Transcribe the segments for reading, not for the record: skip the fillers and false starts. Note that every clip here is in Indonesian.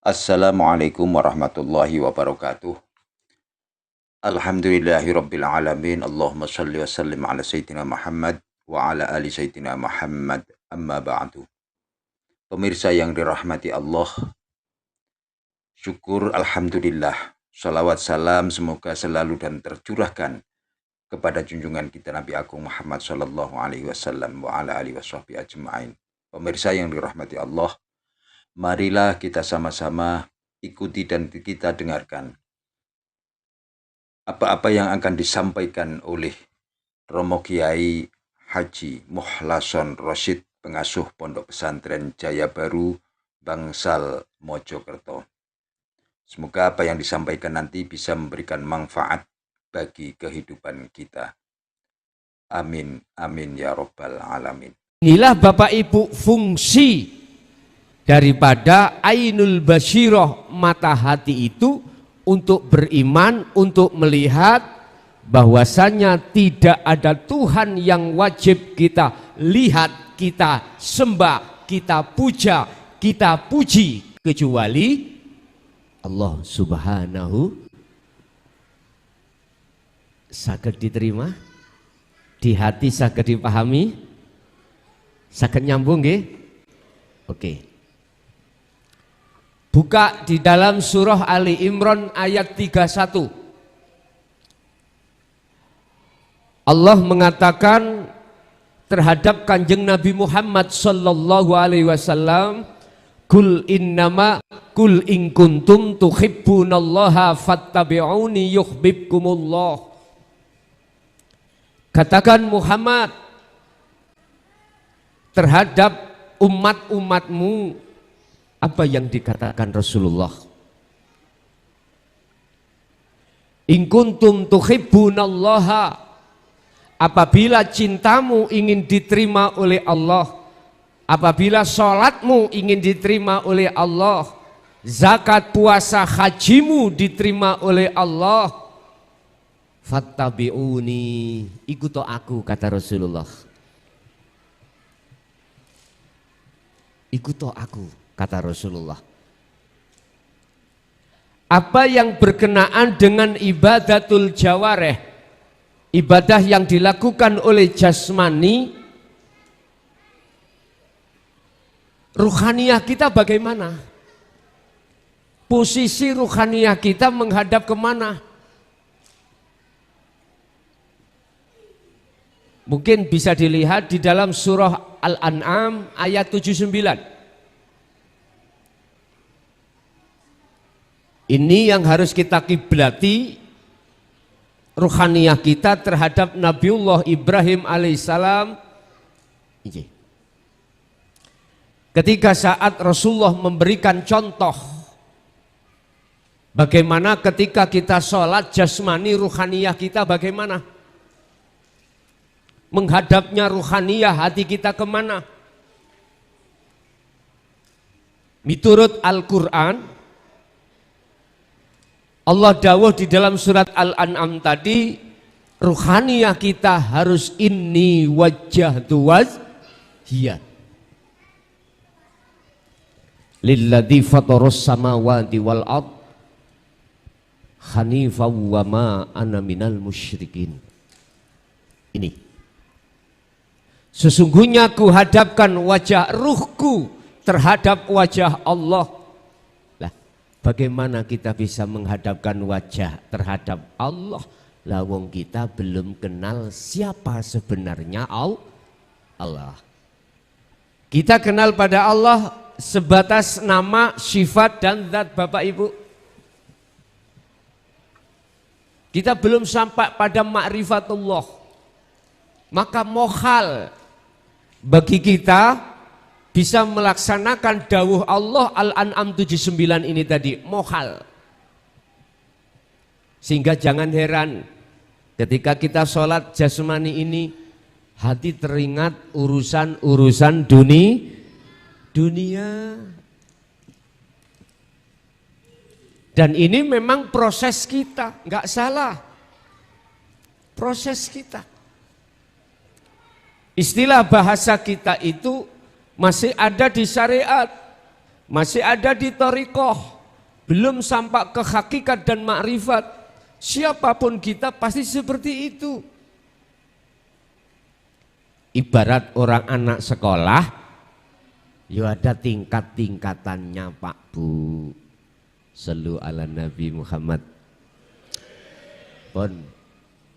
Assalamualaikum warahmatullahi wabarakatuh. Alhamdulillahirabbil alamin. Allahumma shalli wa sallim ala sayyidina Muhammad wa ala ali sayyidina Muhammad. Amma ba'du. Pemirsa yang dirahmati Allah, syukur alhamdulillah. Salawat salam semoga selalu dan tercurahkan kepada junjungan kita Nabi Agung Muhammad sallallahu alaihi wasallam wa ala alihi washabbihi ajmain. Pemirsa yang dirahmati Allah, marilah kita sama-sama ikuti dan kita dengarkan apa-apa yang akan disampaikan oleh Romo Kiai Haji Muhlason Rosyid, pengasuh Pondok Pesantren Jaya Baru, Bangsal, Mojokerto. Semoga apa yang disampaikan nanti bisa memberikan manfaat bagi kehidupan kita. Amin, amin ya Rabbal alamin. Inilah Bapak Ibu fungsi daripada Ainul Basyirah, mata hati itu, untuk beriman, untuk melihat bahwasanya tidak ada Tuhan yang wajib kita lihat, kita sembah, kita puja, kita puji kecuali Allah Subhanahu. Saged diterima di hati, saged dipahami, saged nyambung nggih? Oke. Buka di dalam surah Ali Imran ayat 31. Allah mengatakan terhadap Kanjeng Nabi Muhammad sallallahu alaihi wasallam, "Kul in kuntum tuhibbunallaha fattabi'uni yuhibbukumullah." Katakan Muhammad terhadap umat-umatmu apa yang dikatakan Rasulullah. In kuntum tuhibbunallaha, apabila cintamu ingin diterima oleh Allah, apabila sholatmu ingin diterima oleh Allah, zakat, puasa, hajimu diterima oleh Allah, fattabi'uni, ikuti aku, kata Rasulullah. Ikuti aku, kata Rasulullah. Apa yang berkenaan dengan ibadatul jawareh, ibadah yang dilakukan oleh jasmani, ruhaniyah kita bagaimana? Posisi ruhaniyah kita menghadap kemana? Mungkin bisa dilihat di dalam surah Al-An'am ayat 79. Ini yang harus kita kiblati, ruhaniyah kita terhadap Nabiullah Ibrahim alaihissalam. Ketika saat Rasulullah memberikan contoh bagaimana ketika kita sholat jasmani, ruhaniyah kita bagaimana? Menghadapnya ruhaniyah hati kita kemana? Miturut Al-Quran, Allah dawuh di dalam surat Al-An'am tadi, ruhaniyah kita harus inni wajjahtu wajhiya lilladzi fataras samawati wal ard hanifan wa ma ana minal musyrikin. Ini sesungguhnya ku hadapkan wajah ruhku terhadap wajah Allah. Bagaimana kita bisa menghadapkan wajah terhadap Allah? Lawang kita belum kenal siapa sebenarnya Allah. Kita kenal pada Allah sebatas nama, sifat, dan zat, Bapak Ibu. Kita belum sampai pada ma'rifatullah. Maka mohal bagi kita bisa melaksanakan dawuh Allah Al-An'am 79 ini tadi, mohal. Sehingga jangan heran ketika kita sholat jasmani ini, hati teringat urusan-urusan dunia. Dan ini memang proses kita, nggak salah. Proses kita. Istilah bahasa kita itu masih ada di syariat, masih ada di thariqah, belum sampai ke hakikat dan makrifat. Siapapun kita pasti seperti itu. Ibarat orang anak sekolah, ya ada tingkat-tingkatannya Pak Bu. Shallu ala Nabi Muhammad. Pun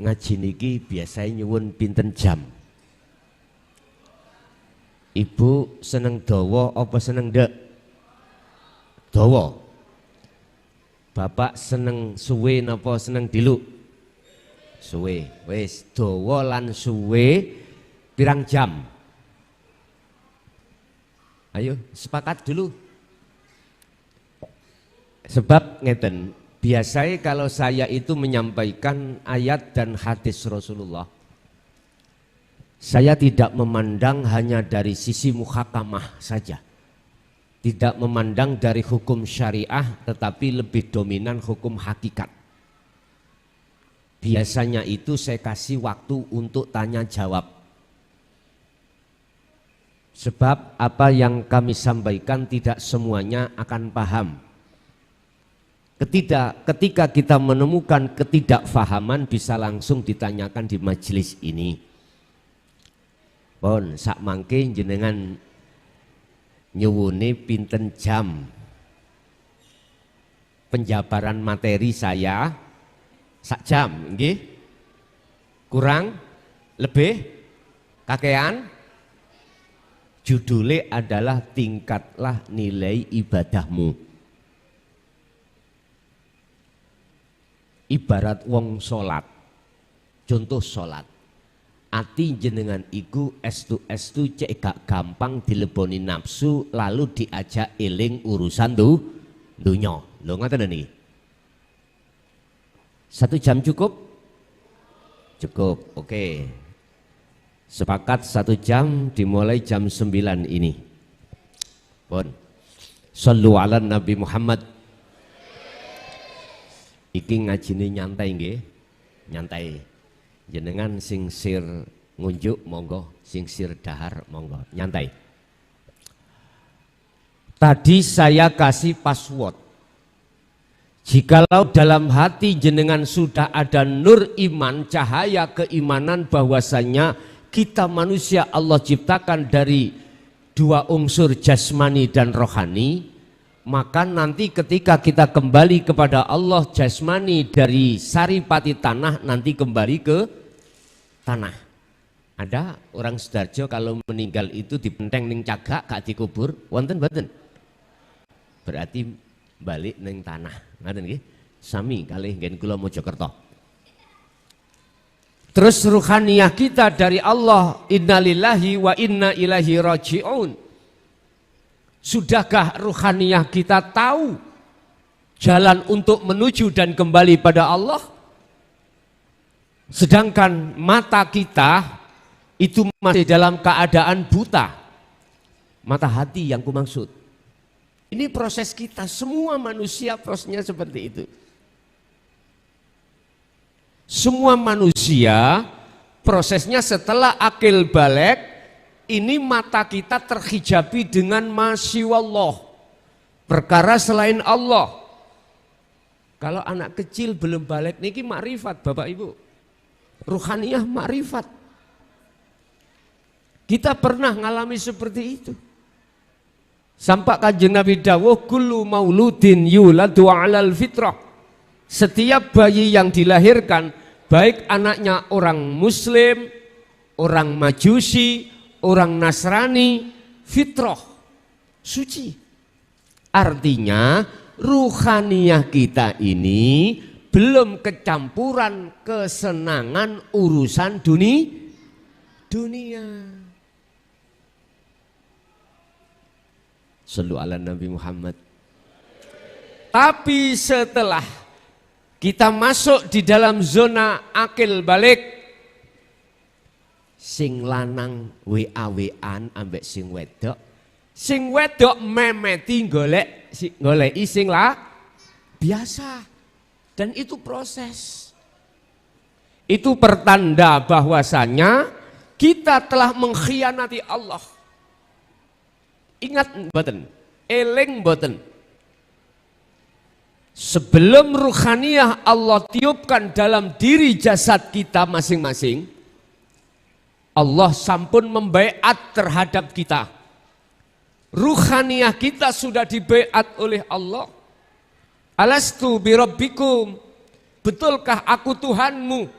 ngaji niki biasanya nyuwun pinten jam? Ibu seneng dawa apa seneng ndek? Dawa. Bapak seneng suwe napa seneng diluk? Suwe. Wis dawa lan suwe pirang jam? Ayo sepakat dulu. Sebab ngeten, biasanya kalau saya itu menyampaikan ayat dan hadis Rasulullah, saya tidak memandang hanya dari sisi muhakamah saja, tidak memandang dari hukum syariah, tetapi lebih dominan hukum hakikat. Biasanya itu saya kasih waktu untuk tanya jawab. Sebab apa yang kami sampaikan tidak semuanya akan paham. Ketika kita menemukan ketidakfahaman bisa langsung ditanyakan di majelis ini. Pon sak mangke jenengan nyuwune pinten jam penjabaran materi saya? Sak jam nggih? Kurang? Lebih? Kakean? Judulnya adalah tingkatlah nilai ibadahmu. Ibarat wong sholat, contoh sholat, ati jenengan iku estu cek gak gampang dileboni nafsu lalu diajak eling urusan dunya. Lho ngoten niki. 1 jam cukup? Cukup, oke. Sepakat 1 jam dimulai jam 9 ini. Pun. Shallu ala Nabi Muhammad. Iki ngajine nyantai nggih, nyantai. Jenengan sing sir ngunjuk monggo, sing sir dahar monggo, nyantai. Tadi saya kasih password. Jikalau dalam hati jenengan sudah ada nur iman, cahaya keimanan bahwasanya kita manusia Allah ciptakan dari 2 unsur jasmani dan rohani, maka nanti ketika kita kembali kepada Allah, jasmani dari saripati tanah nanti kembali ke tanah. Ada orang Sidoarjo kalau meninggal itu dipenteng ning cagak gak dikubur, wonten mboten? Berarti balik ning tanah. Ngoten nggih. Sami kalih nggen kula Mojokerto. Terus ruhaniyah kita dari Allah, innalillahi wa inna ilaihi raji'un. Sudahkah ruhaniyah kita tahu jalan untuk menuju dan kembali pada Allah? Sedangkan mata kita itu masih dalam keadaan buta. Mata hati yang kumaksud. Ini proses kita, semua manusia prosesnya seperti itu. Semua manusia prosesnya setelah akil balik, ini mata kita terhijabi dengan masyiwallah, perkara selain Allah. Kalau anak kecil belum balik niki makrifat Bapak Ibu, ruhaniyah makrifat. Kita pernah ngalami seperti itu. Sampai kanjeng Nabi dawuh kullu mauludin yuladu alal fitrah. Setiap bayi yang dilahirkan, baik anaknya orang muslim, orang majusi, orang Nasrani, fitrah, suci. Artinya ruhaniyah kita ini belum kecampuran kesenangan urusan dunia. Shallu ala Nabi Muhammad. Tapi setelah kita masuk di dalam zona akil balik, sing lanang WA-WAan ambek sing wedok memeti goleki sing lah biasa. Dan itu proses. Itu pertanda bahwasanya kita telah mengkhianati Allah. Ingat mboten, eling mboten. Sebelum ruhaniyah Allah tiupkan dalam diri jasad kita masing-masing, Allah sampun membaiat terhadap kita. Ruhaniyah kita sudah dibaiat oleh Allah. Alastu birabbikum, betulkah aku Tuhanmu?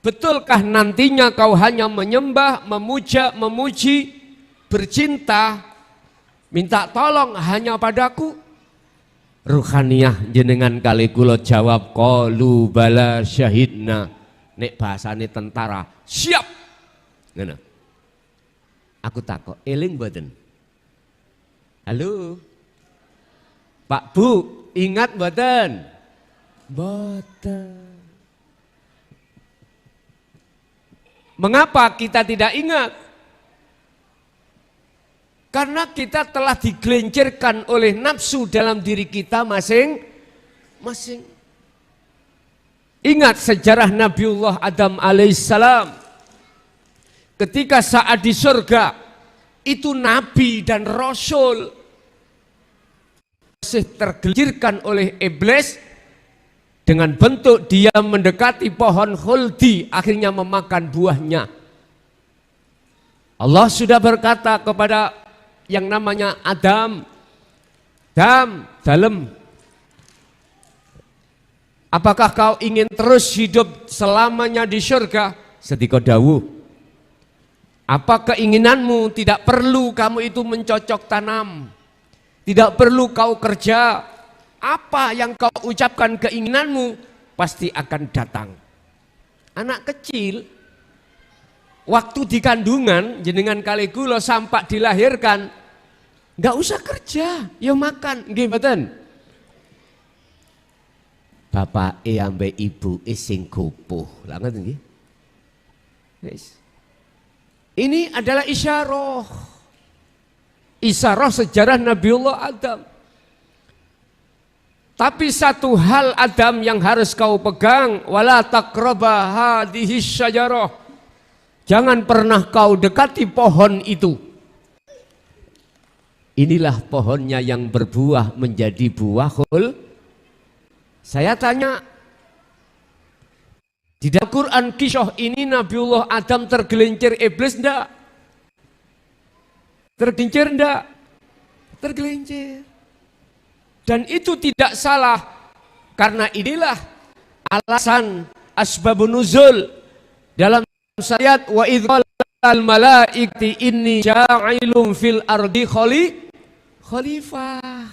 Betulkah nantinya kau hanya menyembah, memuja, memuji, bercinta, minta tolong hanya padaku? Ruhaniyah jenengan kali kula jawab qalu bala syahidna. Nek bahasane tentara, siap. Ngono. Aku takok, eling mboten? Halo. Pak Bu, ingat mboten? Mboten. Mengapa kita tidak ingat? Karena kita telah digelincirkan oleh nafsu dalam diri kita masing-masing. Ingat sejarah Nabiullah Adam alaihissalam. Ketika saat di surga, itu nabi dan rasul masih tergelincirkan oleh iblis dengan bentuk dia mendekati pohon khuldi, akhirnya memakan buahnya. Allah sudah berkata kepada yang namanya Adam, dalem, apakah kau ingin terus hidup selamanya di surga? Sedika dawuh, apa keinginanmu? Tidak perlu kamu itu mencocok tanam, tidak perlu kau kerja. Apa yang kau ucapkan keinginanmu pasti akan datang. Anak kecil waktu di kandungan jenengan kali kula sampai dilahirkan nggak usah kerja, ya makan, nggih mboten? Bapak ambek ibu sing gopoh. Lah ngoten nggih. Ini adalah isyarah. Isyarah sejarah Nabiullah Adam. Tapi satu hal Adam yang harus kau pegang, wala taqraba hadhihi syajarah. Jangan pernah kau dekati pohon itu. Inilah pohonnya yang berbuah menjadi buah khul. Saya tanya, di dalam Quran kisah ini Nabiullah Adam tergelincir iblis enggak? Tergelincir enggak? Tergelincir. Dan itu tidak salah, karena inilah alasan asbabun nuzul dalam ayat wa idz qala malaikati inni ja'ilun fil ardi khalifah.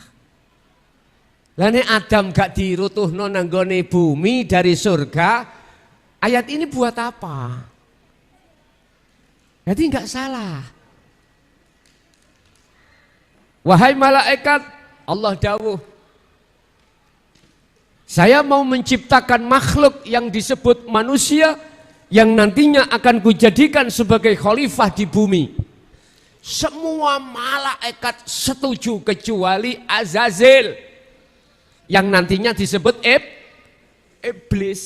Lane Adam gak dirutuhno nanggone bumi dari surga, ayat ini buat apa? Jadi enggak salah. Wahai malaikat, Allah dawuh, saya mau menciptakan makhluk yang disebut manusia yang nantinya akan kujadikan sebagai khalifah di bumi. Semua malaikat setuju kecuali Azazil yang nantinya disebut iblis.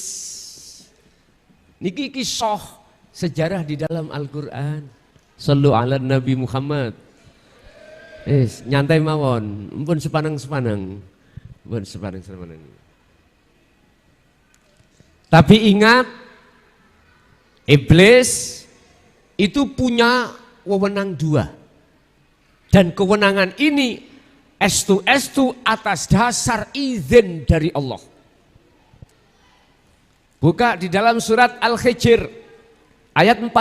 Niki kisah sejarah di dalam Al-Quran. Shallu ala Nabi Muhammad. Nyantai mawon, pun sepanang-sepanang. Pun sepanang-sepanang. Tapi ingat, iblis itu punya wewenang dua. Dan kewenangan ini estu atas dasar izin dari Allah. Buka di dalam surat Al-Hijr ayat 40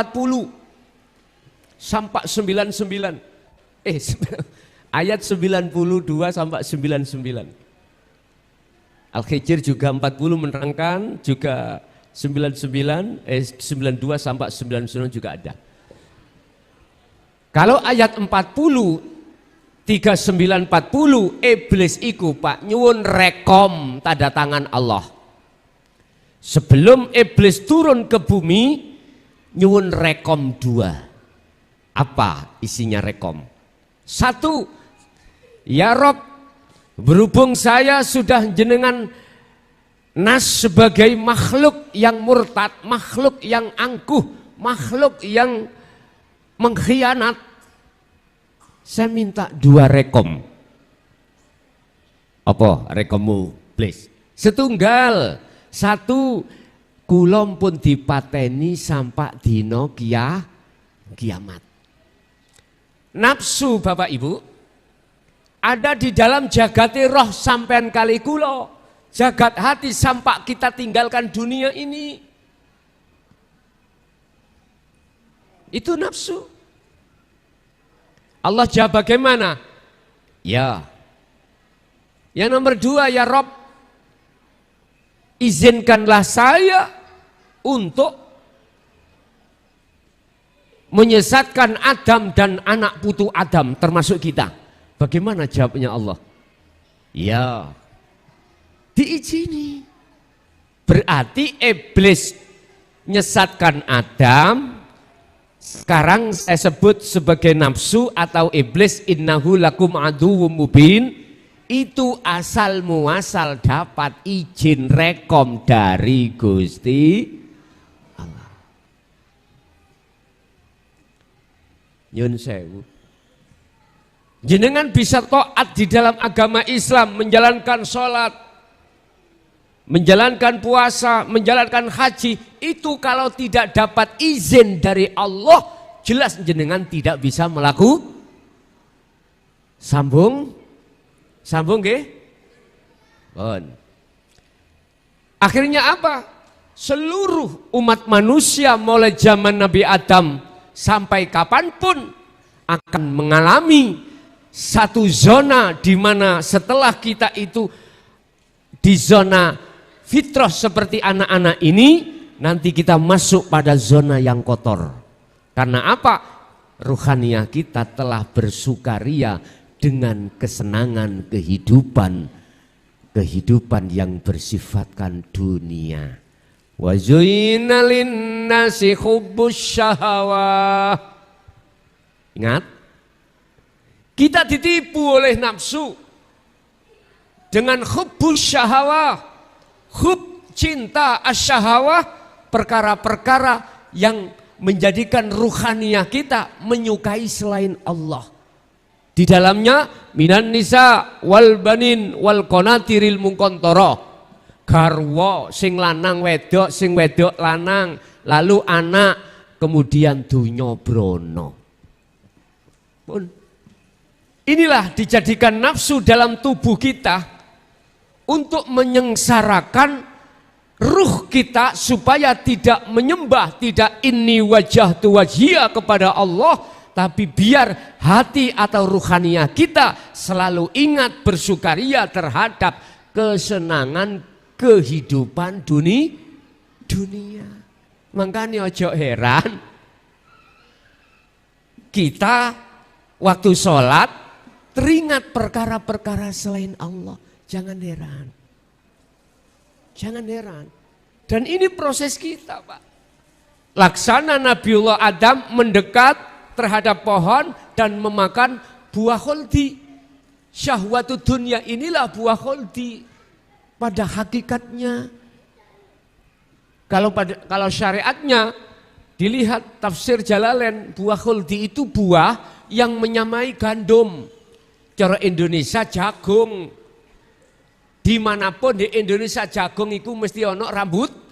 sampai 99. Ayat 92 sampai 99. Al-Hijr juga 40 menerangkan, juga 92 sampai 99 juga ada. Kalau ayat 40 3940 iblis iku Pak nyuwun rekom tanda tangan Allah. Sebelum iblis turun ke bumi nyuwun rekom dua. Apa isinya rekom? Satu, ya Rob, berhubung saya sudah jenengan nas sebagai makhluk yang murtad, makhluk yang angkuh, makhluk yang mengkhianat, saya minta dua rekom. Apa rekomu please? Setunggal satu kulom pun dipateni sampak dino kiamat. Nafsu Bapak Ibu ada di dalam jagati roh sampean kali kulo. Jagat hati sampak kita tinggalkan dunia ini. Itu nafsu. Allah jawab bagaimana? Ya. Yang nomor 2, ya Rob, izinkanlah saya untuk menyesatkan Adam dan anak putu Adam termasuk kita. Bagaimana jawabnya Allah? Ya, diizini. Berarti iblis menyesatkan Adam. Sekarang saya sebut sebagai nafsu atau iblis, innahu lakum aduwwum mubin. Itu asal muasal dapat izin rekom dari Gusti Allah. Nyun sewu. Jenengan bisa taat di dalam agama Islam, menjalankan sholat, menjalankan puasa, menjalankan haji. Itu kalau tidak dapat izin dari Allah, jelas jenengan tidak bisa melakukan. Sambung nggih? Bon. Akhirnya apa? Seluruh umat manusia mulai zaman Nabi Adam sampai kapanpun akan mengalami satu zona di mana setelah kita itu di zona fitrah seperti anak-anak ini, nanti kita masuk pada zona yang kotor. Karena apa? Ruhaniyah kita telah bersukaria dengan kesenangan kehidupan yang bersifatkan dunia. Wa zuyyina lin-nasi hubbus syahawah. Ingat, kita ditipu oleh nafsu dengan hubbus syahawah, hub cinta asyahawah, perkara-perkara yang menjadikan ruhaniyah kita menyukai selain Allah. Di dalamnya minan nisa wal banin wal qanatiril muqantara. Garwa sing lanang wedok, sing wedok lanang, lalu anak, kemudian dunya brana. Pun inilah dijadikan nafsu dalam tubuh kita untuk menyengsarakan ruh kita supaya tidak menyembah, tidak inni wajhatu wajhiya kepada Allah. Tapi biar hati atau ruhaniyah kita selalu ingat bersukaria terhadap kesenangan kehidupan dunia. Makanya ojo heran kita waktu sholat teringat perkara-perkara selain Allah. Jangan heran. Jangan heran. Dan ini proses kita, Pak. Laksana Nabiullah Adam mendekat terhadap pohon dan memakan buah khuldi. Syahwatu dunia inilah buah khuldi pada hakikatnya. Kalau syariatnya dilihat tafsir Jalalain, buah khuldi itu buah yang menyamai gandum. Cara Indonesia jagung. Dimanapun di Indonesia jagung itu mesti ono rambute.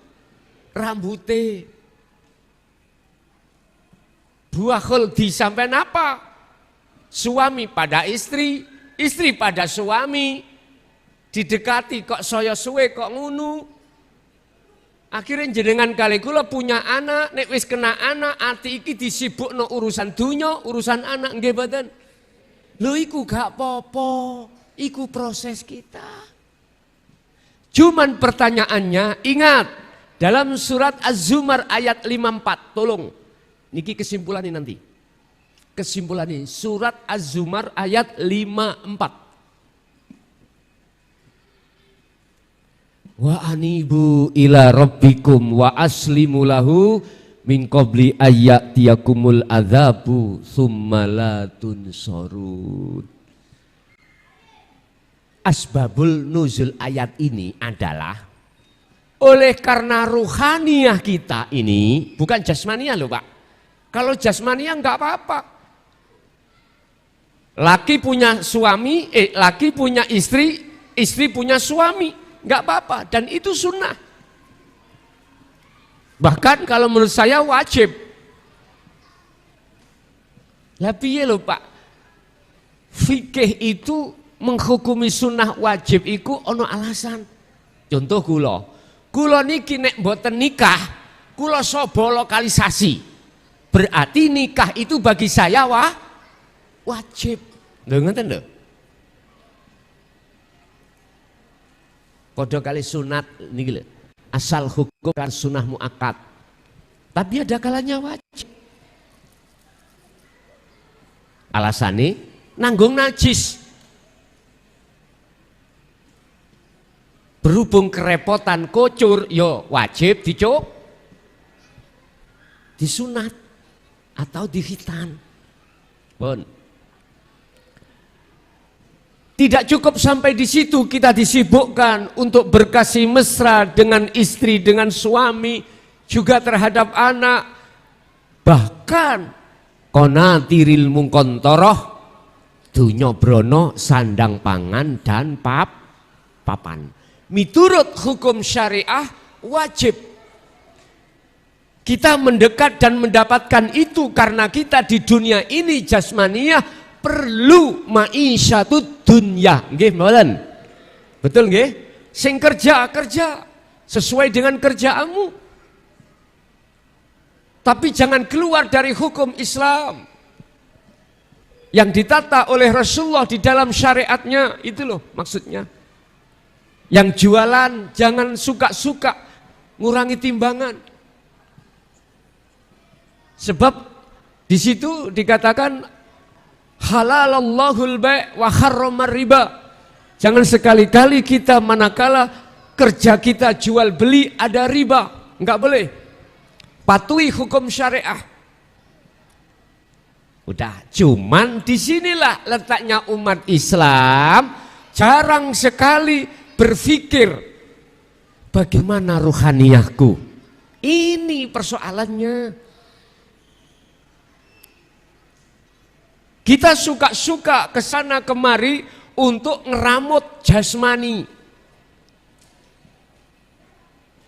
Buah khuldi sampai apa? Suami pada istri, istri pada suami, didekati kok saya suwe kok ngunu. Akhirnya jenengan kali kula punya anak, nek wis kena anak, ati iki disibukno urusan dunya, urusan anak nggih mboten. Lho iku gak apa-apa, iku proses kita. Cuman pertanyaannya, ingat dalam surat Az-Zumar ayat 54, tolong. Niki kesimpulan ini nanti. Kesimpulan ini surat Az-Zumar ayat 54. Wa anibu ila rabbikum wa aslimu lahu min qabli ayyatiyakumul adzabu tsumma la tunsarun. Asbabul nuzul ayat ini adalah oleh karena ruhaniyah kita ini bukan jasmaniah loh Pak. Kalau jasmania enggak apa-apa. Laki punya suami, laki punya istri, istri punya suami, nggak apa-apa, dan itu sunnah. Bahkan kalau menurut saya wajib. Lah piye lho Pak? Fikih itu menghukumi sunnah wajib iku ono alasan. Contoh kula niki nek mboten nikah, kula sobo lokalisasi. Berarti nikah itu bagi saya wajib. Lho ngoten lho. Padha kali sunat niki lho. Asal hukum kan sunnah muakkad. Tapi ada kalanya wajib. Alasannya nanggung najis. Berhubung kerepotan kocur, yo wajib disunat atau dihitan. Bon. Tidak cukup sampai di situ, kita disibukkan untuk berkasih mesra dengan istri, dengan suami, juga terhadap anak. Bahkan konatiril mungkontoroh, dunya brono, sandang pangan dan papan. Miturut hukum syariah wajib. Kita mendekat dan mendapatkan itu karena kita di dunia ini jasmaniyah perlu ma'isyatut dunya. Nggih mboten? Betul nggih? Sing kerja sesuai dengan kerjaanmu. Tapi jangan keluar dari hukum Islam yang ditata oleh Rasulullah di dalam syariatnya, itu loh maksudnya. Yang jualan jangan suka-suka ngurangi timbangan. Sebab di situ dikatakan halalallahul bai' wa harramar riba. Jangan sekali-kali kita manakala kerja kita jual beli ada riba, enggak boleh. Patuhi hukum syariah. Udah, cuman disinilah letaknya umat Islam jarang sekali berpikir bagaimana ruhaniyahku. Ini persoalannya. Kita suka-suka kesana kemari untuk ngeramut jasmani.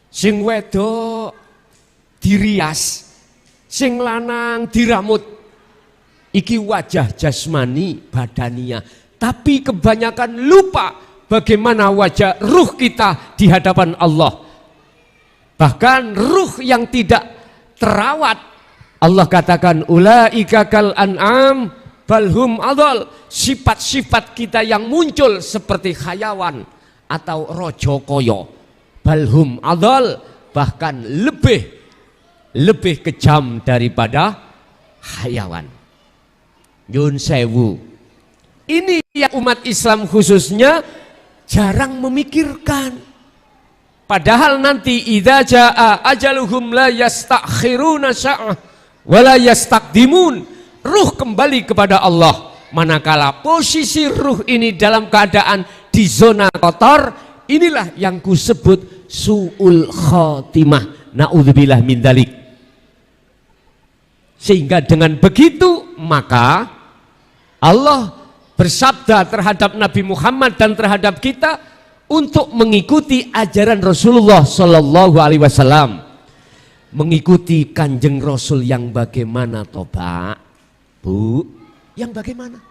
Sing wedok dirias, sing lanang diramut. Iki wajah jasmani badania. Tapi kebanyakan lupa bagaimana wajah ruh kita di hadapan Allah. Bahkan ruh yang tidak terawat, Allah katakan ulaika kal an'am balhum adol. Sifat-sifat kita yang muncul seperti hayawan atau rojo koyo. Balhum adol, bahkan lebih kejam daripada hayawan. Yun sewu. Ini yang umat Islam khususnya jarang memikirkan. Padahal nanti idza jaa ajaluhum la yastakhiruna sa'ah wa la yastaqdimun. Ruh kembali kepada Allah. Manakala posisi ruh ini dalam keadaan di zona kotor, inilah yang kusebut su'ul khotimah. Na'udzubillah min dzalik. Sehingga dengan begitu maka Allah bersabda terhadap Nabi Muhammad dan terhadap kita untuk mengikuti ajaran Rasulullah Sallallahu Alaihi Wasallam. Mengikuti kanjeng Rasul yang bagaimana toba, Bu? Yang bagaimana?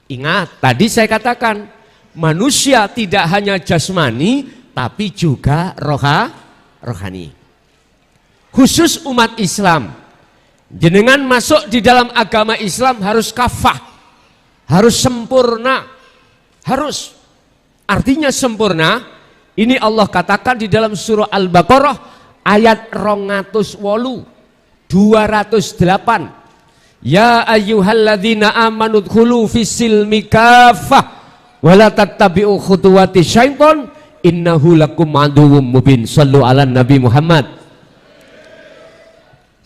Ingat, tadi saya katakan manusia tidak hanya jasmani tapi juga rohani. Khusus umat Islam. Jenengan masuk di dalam agama Islam harus kafah, harus sempurna, harus. Artinya sempurna, ini Allah katakan di dalam surah Al-Baqarah ayat 208. Ya ayyuhalladzina amanu dkhulu fis-silmi kaffah wa la tattabi'u khutuwati syaiton innahu lakum aduwwum mubin. Shallu ala Nabi Muhammad.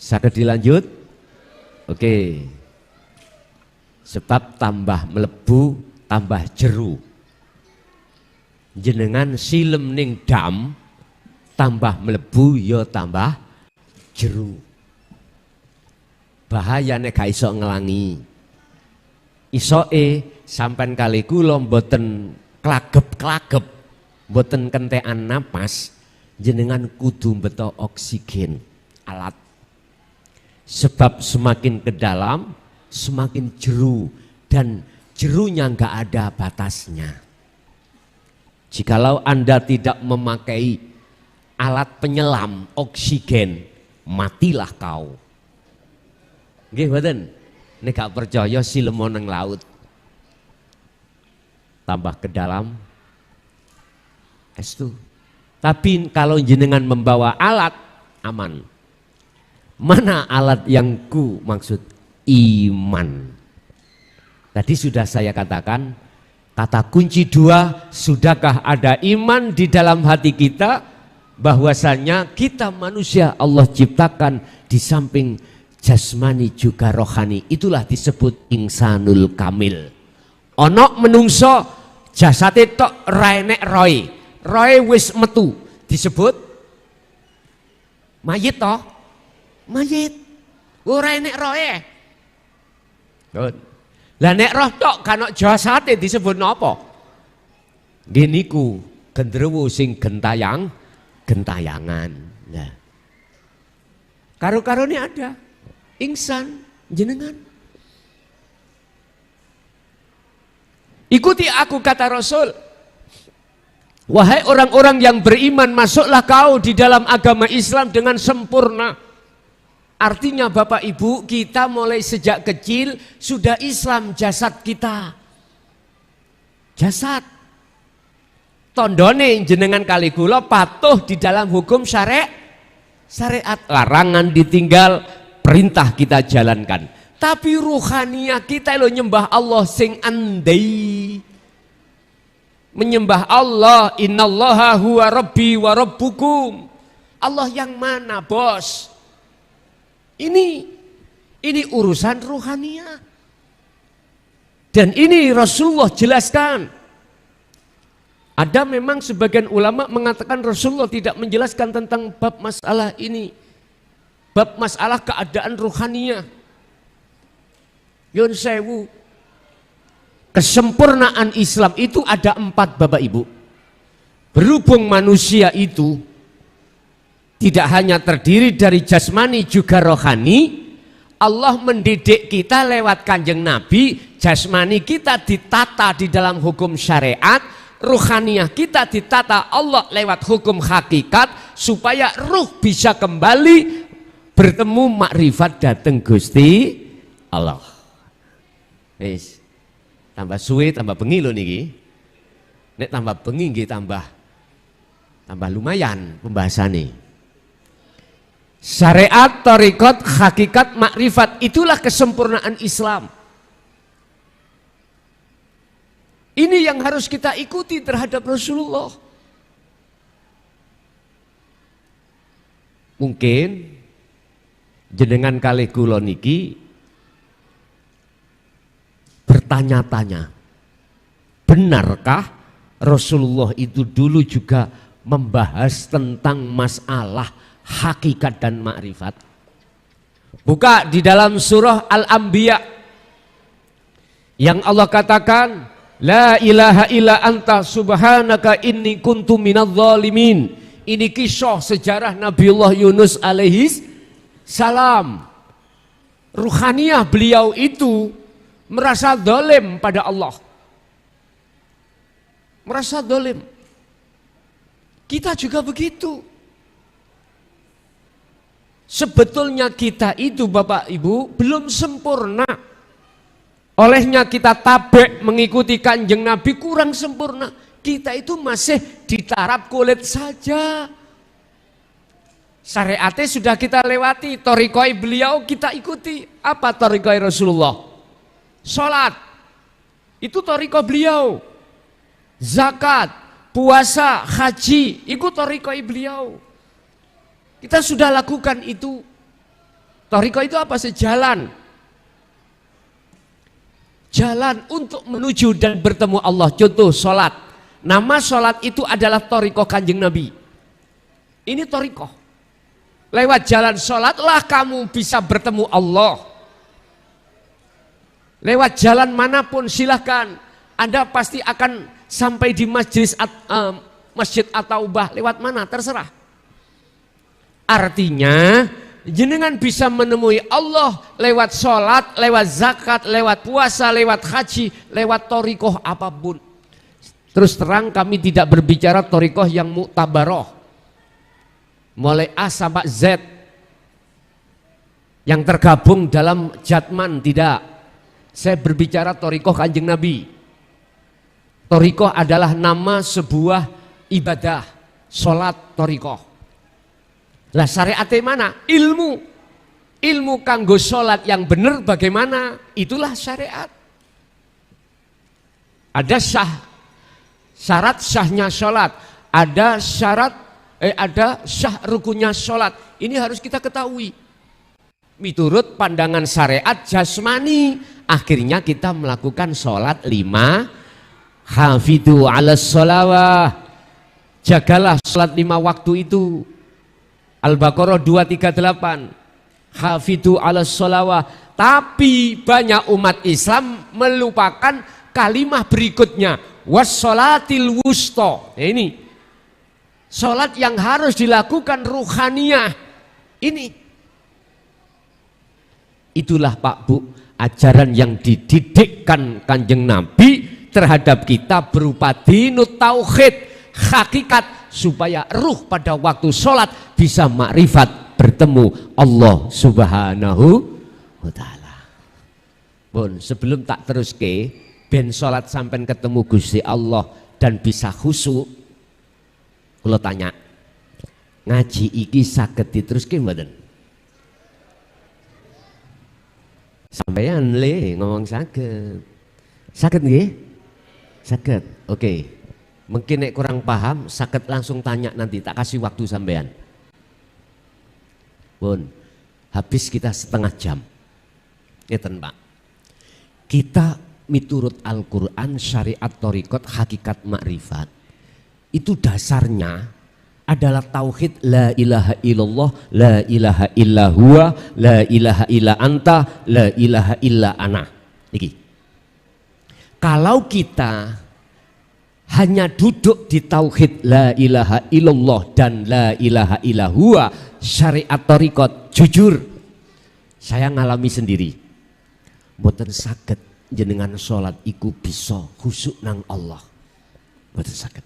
Saged dilanjut? Oke. Sebab tambah melebu, tambah jeru. Jenengan silem ning dam, tambah melebu ya tambah jeru. Bahaya nek gak iso ngelangi. Isoke sampean kali kula mboten klagep-klagep mboten kentekan napas, jenengan kudu beto oksigen alat. Sebab semakin ke dalam semakin jeru, dan jerunya nggak ada batasnya. Jikalau Anda tidak memakai alat penyelam oksigen, matilah kau. Nggih mboten? Nek gak percaya silem nang laut. Tambah ke dalam estu. Tapi kalau jenengan membawa alat aman. Mana alat yang ku maksud? Iman. Tadi sudah saya katakan, kata kunci dua, sudahkah ada iman di dalam hati kita bahwasanya kita manusia Allah ciptakan di samping jasmani juga rohani, itulah disebut insanul kamil. Ono menungso jasate tok ra enek roe wis metu, disebut mayit toh, mayit ora enek roe. Lah nek roh tok kan jasate disebut napa? Nggih niku gendruwo sing gentayangan. Nah, karo-karone ada ingsan jenengan. Ikuti aku kata Rasul. Wahai orang-orang yang beriman, masuklah kau di dalam agama Islam dengan sempurna. Artinya Bapak Ibu, kita mulai sejak kecil sudah Islam jasad kita. Jasad. Tondone jenengan kali kula patuh di dalam hukum syariat. Larangan ditinggal, perintah kita jalankan. Tapi ruhaniah kita lo nyembah Allah sing andai. Menyembah Allah, innallaha huwa rabbi wa rabbukum. Allah yang mana, bos? Ini urusan ruhaniah. Dan ini Rasulullah jelaskan. Ada memang sebagian ulama mengatakan Rasulullah tidak menjelaskan tentang bab masalah ini. Bab masalah keadaan ruhaniah. Yun sewu. Kesempurnaan Islam itu ada 4 Bapak Ibu. Berhubung manusia itu tidak hanya terdiri dari jasmani juga rohani, Allah mendidik kita lewat Kanjeng Nabi. Jasmani kita ditata di dalam hukum syariat, ruhaniah kita ditata Allah lewat hukum hakikat, supaya ruh bisa kembali bertemu makrifat dateng Gusti Allah. Wis. Tambah suwe tambah bengi lho niki. Nek tambah bengi nggih tambah lumayan pembahasannya. Syariat, thariqat, hakikat, makrifat, itulah kesempurnaan Islam. Ini yang harus kita ikuti terhadap Rasulullah. Mungkin jenengan kalih kula niki bertanya-tanya, benarkah Rasulullah itu dulu juga membahas tentang masalah hakikat dan makrifat? Buka di dalam surah Al-Anbiya yang Allah katakan, la ilaha illa anta subhanaka inni kuntu minadz zalimin. Ini kisah sejarah Nabiullah Yunus alaihi salam. Ruhaniah beliau itu merasa zalim pada Allah. Merasa zalim. Kita juga begitu. Sebetulnya kita itu Bapak Ibu belum sempurna. Olehnya kita tabek mengikuti Kanjeng Nabi kurang sempurna. Kita itu masih di taraf kulit saja. Syariatnya sudah kita lewati, thariqah beliau kita ikuti. Apa thariqah Rasulullah? Sholat, itu thariqah beliau. Zakat, puasa, haji, itu thariqah beliau. Kita sudah lakukan itu. Thariqah itu apa? Sejalan. Jalan untuk menuju dan bertemu Allah. Contoh sholat. Nama sholat itu adalah thariqah Kanjeng Nabi. Ini thariqah. Lewat jalan sholatlah kamu bisa bertemu Allah. Lewat jalan manapun silahkan. Anda pasti akan sampai di masjid At-Taubah lewat mana terserah. Artinya jenengan bisa menemui Allah lewat sholat, lewat zakat, lewat puasa, lewat haji, lewat torikoh apapun. Terus terang kami tidak berbicara torikoh yang mu'tabaroh, mulai A sampai Z yang tergabung dalam jatman, tidak. Saya berbicara torikoh Kanjeng Nabi. Torikoh adalah nama sebuah ibadah, sholat torikoh. Lah syariatnya mana? Ilmu kanggo sholat yang benar bagaimana? Itulah syariat. Ada syarat syahnya sholat, ada syah rukunnya sholat. Ini harus kita ketahui. Miturut pandangan syariat jasmani, akhirnya kita melakukan sholat 5. Hafidhu ala sholawah, jagalah sholat 5 waktu itu. Al-Baqarah 238. Hafidhu ala sholawah. Tapi banyak umat Islam melupakan kalimat berikutnya, wassolatil wusto. Ini sholat yang harus dilakukan ruhaniyah. Ini itulah Pak Bu, ajaran yang dididikkan Kanjeng Nabi terhadap kita berupa dinut tauhid, hakikat, supaya ruh pada waktu sholat bisa makrifat bertemu Allah Subhanahu wa ta'ala. Bon, sebelum tak terus ben sholat sampai ketemu Gusti Allah dan bisa khusyuk, kalau tanya ngaji iki saged diteruske mboten? Sampeyan le ngomong saged. Saged nggih? Saged. Oke. Mungkin nek kurang paham saged langsung tanya, nanti tak kasih waktu sampean. Pun habis kita setengah jam. Ngeten Pak. Kita miturut Al-Qur'an, syariat, thariqat, hakikat, makrifat. Itu dasarnya adalah tauhid la ilaha illallah, la ilaha illa huwa, la ilaha illa anta, la ilaha illa ana. Iki. Kalau kita hanya duduk di tauhid la ilaha illallah dan la ilaha illa huwa, syariat thariqat, jujur saya ngalami sendiri. Mboten saged jenengan sholat iku bisa khusyuk nang Allah. Mboten saged.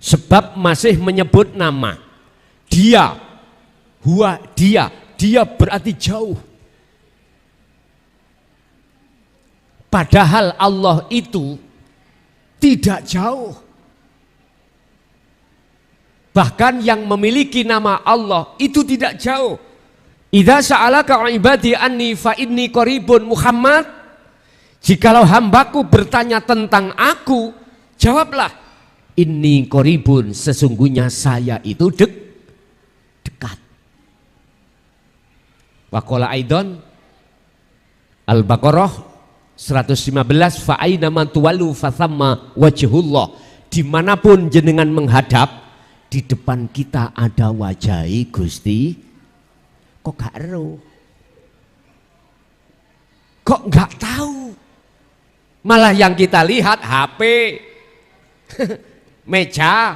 Sebab masih menyebut nama. Dia, huwa, dia berarti jauh. Padahal Allah itu tidak jauh. Bahkan yang memiliki nama Allah itu tidak jauh. Idza sa'alaka ibadi anni fa inni qaribun Muhammad. Jikalau hambaku bertanya tentang aku, jawablah inni qaribun, sesungguhnya saya itu dekat. Wa qala aidan Al-Baqarah 115, fa aina man tuwallu fa thamma wajhullah. Dimanapun jenengan menghadap, di depan kita ada wajah Gusti. Kok gak ero? Kok gak tahu? Malah yang kita lihat HP, meja,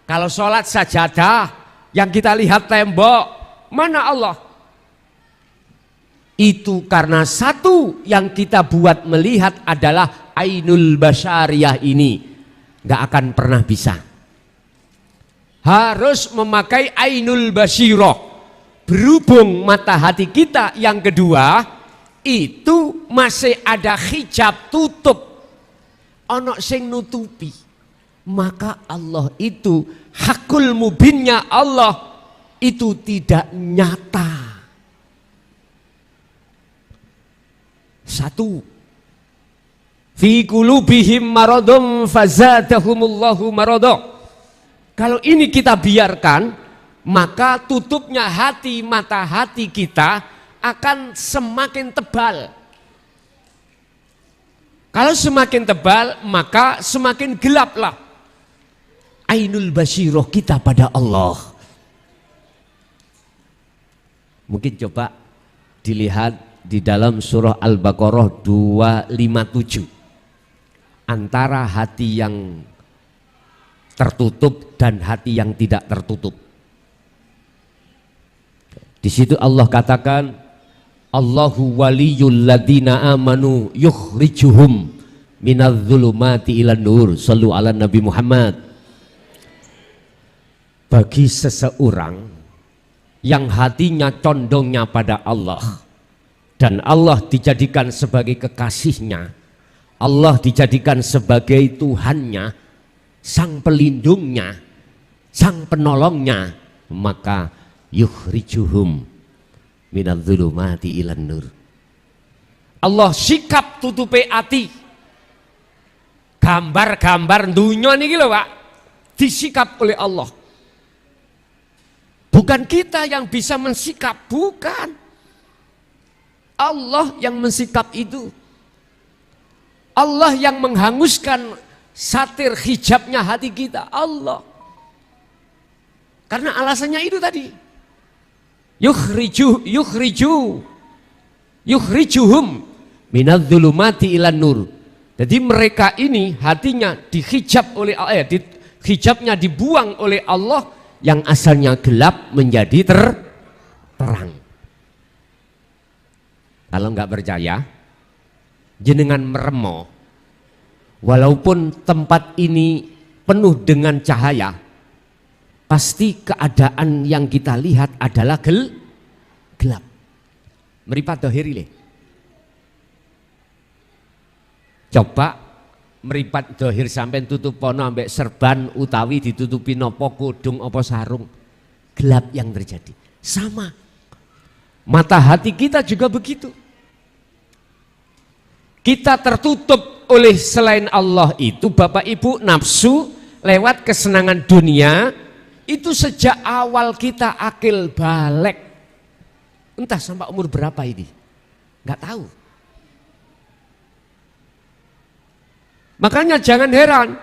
kalau sholat sajadah, yang kita lihat tembok. Mana Allah? Itu karena satu yang kita buat melihat adalah ainul basyariyah ini. Gak akan pernah bisa. Harus memakai ainul basyirah. Berhubung mata hati kita yang kedua, itu masih ada hijab tutup. Ono sing nutupi. Maka Allah itu, hakul mubinnya Allah itu tidak nyata. Satu, fi qulubihim maradun fazadahumullahu marada. Kalau ini kita biarkan, maka tutupnya hati, mata hati kita akan semakin tebal. Kalau semakin tebal, maka semakin gelaplah ainul basyirah kita pada Allah. Mungkin coba dilihat di dalam surah Al-Baqarah 257. antara hati yang tertutup dan hati yang tidak tertutup. Di situ Allah katakan, Allahu waliyul ladina amanu yukhrijuhum minadh-dhulumati ilan nur. Shallu ala Nabi Muhammad. Bagi seseorang yang hatinya condongnya pada Allah dan Allah dijadikan sebagai kekasihnya, Allah dijadikan sebagai Tuhannya, sang pelindungnya, sang penolongnya, maka yukhrijuhum minadh-dhulumati ilan nur. Allah sikap tutupi ati. Gambar-gambar dunya niki lho Pak, disikap oleh Allah. Bukan kita yang bisa mensikap, bukan. Allah yang mensikap itu. Allah yang menghanguskan satir hijabnya hati kita, Allah. Karena alasannya itu tadi. Yukhrijuhum minadh-dhulumati ilan nur. Jadi mereka ini hatinya dihijab oleh hijabnya dibuang oleh Allah, yang asalnya gelap menjadi terang. Kalau nggak percaya, jenengan meremo, walaupun tempat ini penuh dengan cahaya, pasti keadaan yang kita lihat adalah gelap. Meripat dohiri le. Coba meripat dohir sampai tutup pono ambek serban utawi ditutupi nopo kudung opo sarung, gelap yang terjadi. Sama. Mata hati kita juga begitu. Kita tertutup oleh selain Allah itu, Bapak Ibu, nafsu lewat kesenangan dunia itu sejak awal kita akil balik. Entah sampai umur berapa ini, nggak tahu. Makanya jangan heran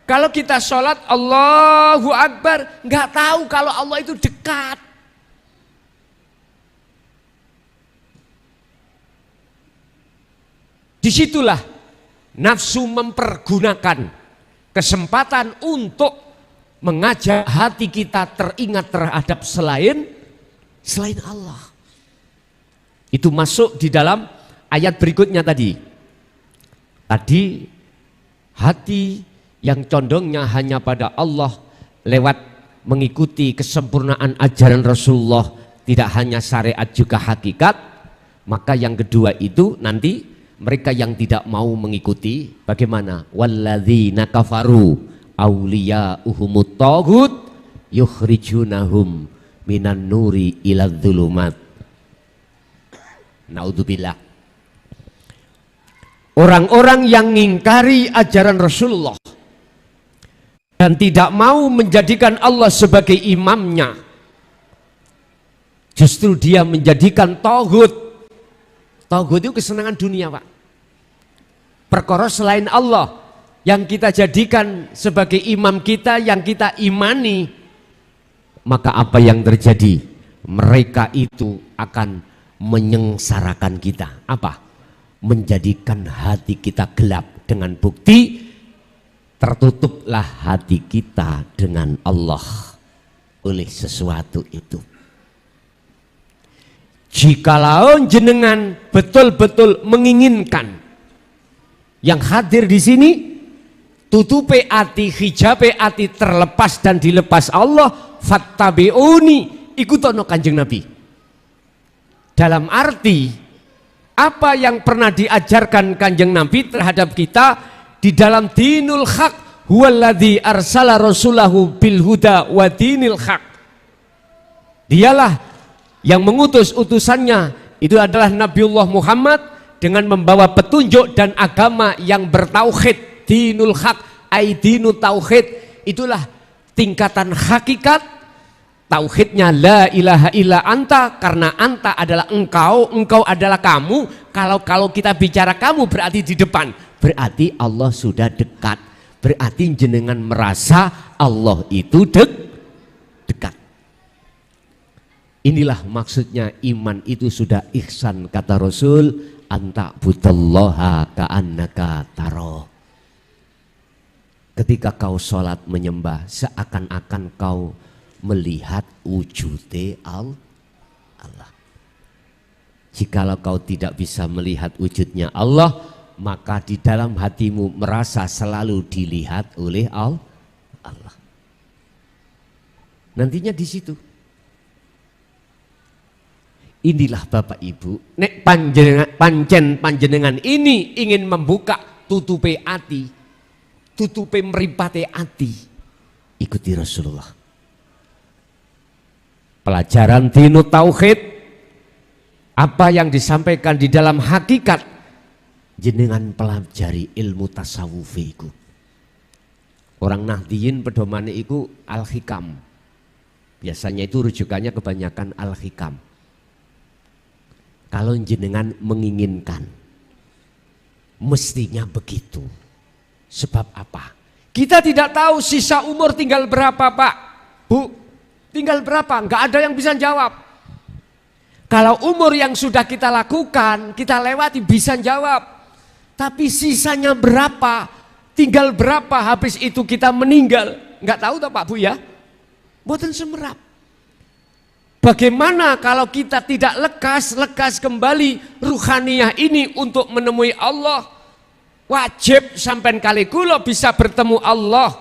kalau kita sholat Allahu Akbar, nggak tahu kalau Allah itu dekat. Disitulah nafsu mempergunakan kesempatan untuk mengajak hati kita teringat terhadap selain Allah. Itu masuk di dalam ayat berikutnya tadi. Tadi hati yang condongnya hanya pada Allah lewat mengikuti kesempurnaan ajaran Rasulullah, tidak hanya syariat juga hakikat. Maka yang kedua itu nanti mereka yang tidak mau mengikuti bagaimana? Walladzina kafaru awliya'uhumut taghut yukhrijunahum minan nuri ilal dhulumat. Naudzubillah. Orang-orang yang mengingkari ajaran Rasulullah dan tidak mau menjadikan Allah sebagai imamnya, justru dia menjadikan taghut. Taghut itu kesenangan dunia, Pak. Perkara selain Allah yang kita jadikan sebagai imam kita, yang kita imani, maka apa yang terjadi? Mereka itu akan menyengsarakan kita. Apa? Menjadikan hati kita gelap dengan bukti tertutuplah hati kita dengan Allah oleh sesuatu itu. Jikalau jenengan betul-betul menginginkan yang hadir di sini, tutupi hati, hijabe hati terlepas dan dilepas Allah, fattabi'uni, ikutono Kanjeng Nabi. Dalam arti apa yang pernah diajarkan Kanjeng Nabi terhadap kita di dalam dinul haq, huwaladzi arsala rasulahu bil huda wa dinil haq. Dialah yang mengutus utusannya, itu adalah Nabiullah Muhammad dengan membawa petunjuk dan agama yang bertauhid, dinul haq, aidinu tauhid. Itulah tingkatan hakikat tauhidnya, la ilaha illa anta, karena anta adalah engkau, engkau adalah kamu. Kalau kita bicara kamu berarti di depan, berarti Allah sudah dekat, berarti jenengan merasa Allah itu dekat. Inilah maksudnya iman itu sudah ihsan, kata Rasul, anta budallaha ka'annaka taro. Ketika kau sholat menyembah, seakan-akan kau melihat wujudnya Allah. Jikalau kau tidak bisa melihat wujudnya Allah, maka di dalam hatimu merasa selalu dilihat oleh Allah. Nantinya di situ. Inilah Bapak Ibu, nek panjenengan ini ingin membuka tutupe ati, tutupe mripate ati, ikuti Rasulullah. Pelajaran dinu tauhid, apa yang disampaikan di dalam hakikat, jenengan pelajari ilmu tasawuf iku. Orang Nahdiyin pedomane iku al-hikam. Biasanya itu rujukannya kebanyakan al-hikam. Kalau jenengan menginginkan, mestinya begitu. Sebab apa? Kita tidak tahu sisa umur tinggal berapa, Pak, Bu. Tinggal berapa? Enggak ada yang bisa jawab. Kalau umur yang sudah kita lakukan, kita lewati bisa jawab. Tapi sisanya berapa? Tinggal berapa habis itu kita meninggal? Enggak tahu toh Pak Bu ya? Mboten semerap. Bagaimana kalau kita tidak lekas kembali ruhaniyah ini untuk menemui Allah? Wajib sampai kali kula bisa bertemu Allah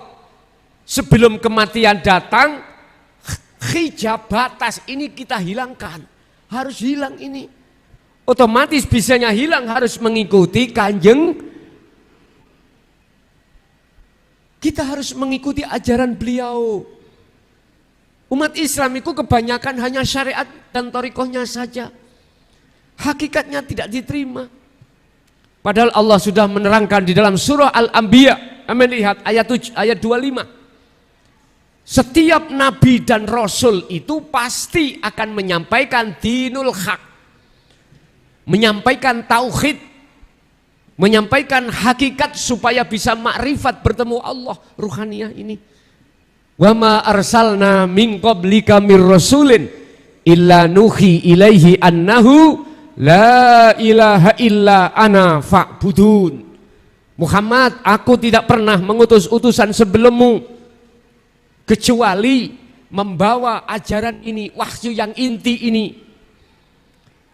sebelum kematian datang. Hijab batas ini kita hilangkan, harus hilang ini. Otomatis bisanya hilang harus mengikuti kanjeng. Kita harus mengikuti ajaran beliau. Umat Islam itu kebanyakan hanya syariat dan thariqahnya saja. Hakikatnya tidak diterima. Padahal Allah sudah menerangkan di dalam surah Al-Anbiya. Amin, lihat ayat 25. Setiap nabi dan rasul itu pasti akan menyampaikan dinul haq. Menyampaikan tauhid. Menyampaikan hakikat supaya bisa makrifat bertemu Allah. Ruhaniyah ini. Wa ma arsalna min qablika mir rasulin illa nuhi ilaihi annahu la ilaha illa ana fa'budun. Muhammad, aku tidak pernah mengutus utusan sebelummu kecuali membawa ajaran ini, wahyu yang inti ini,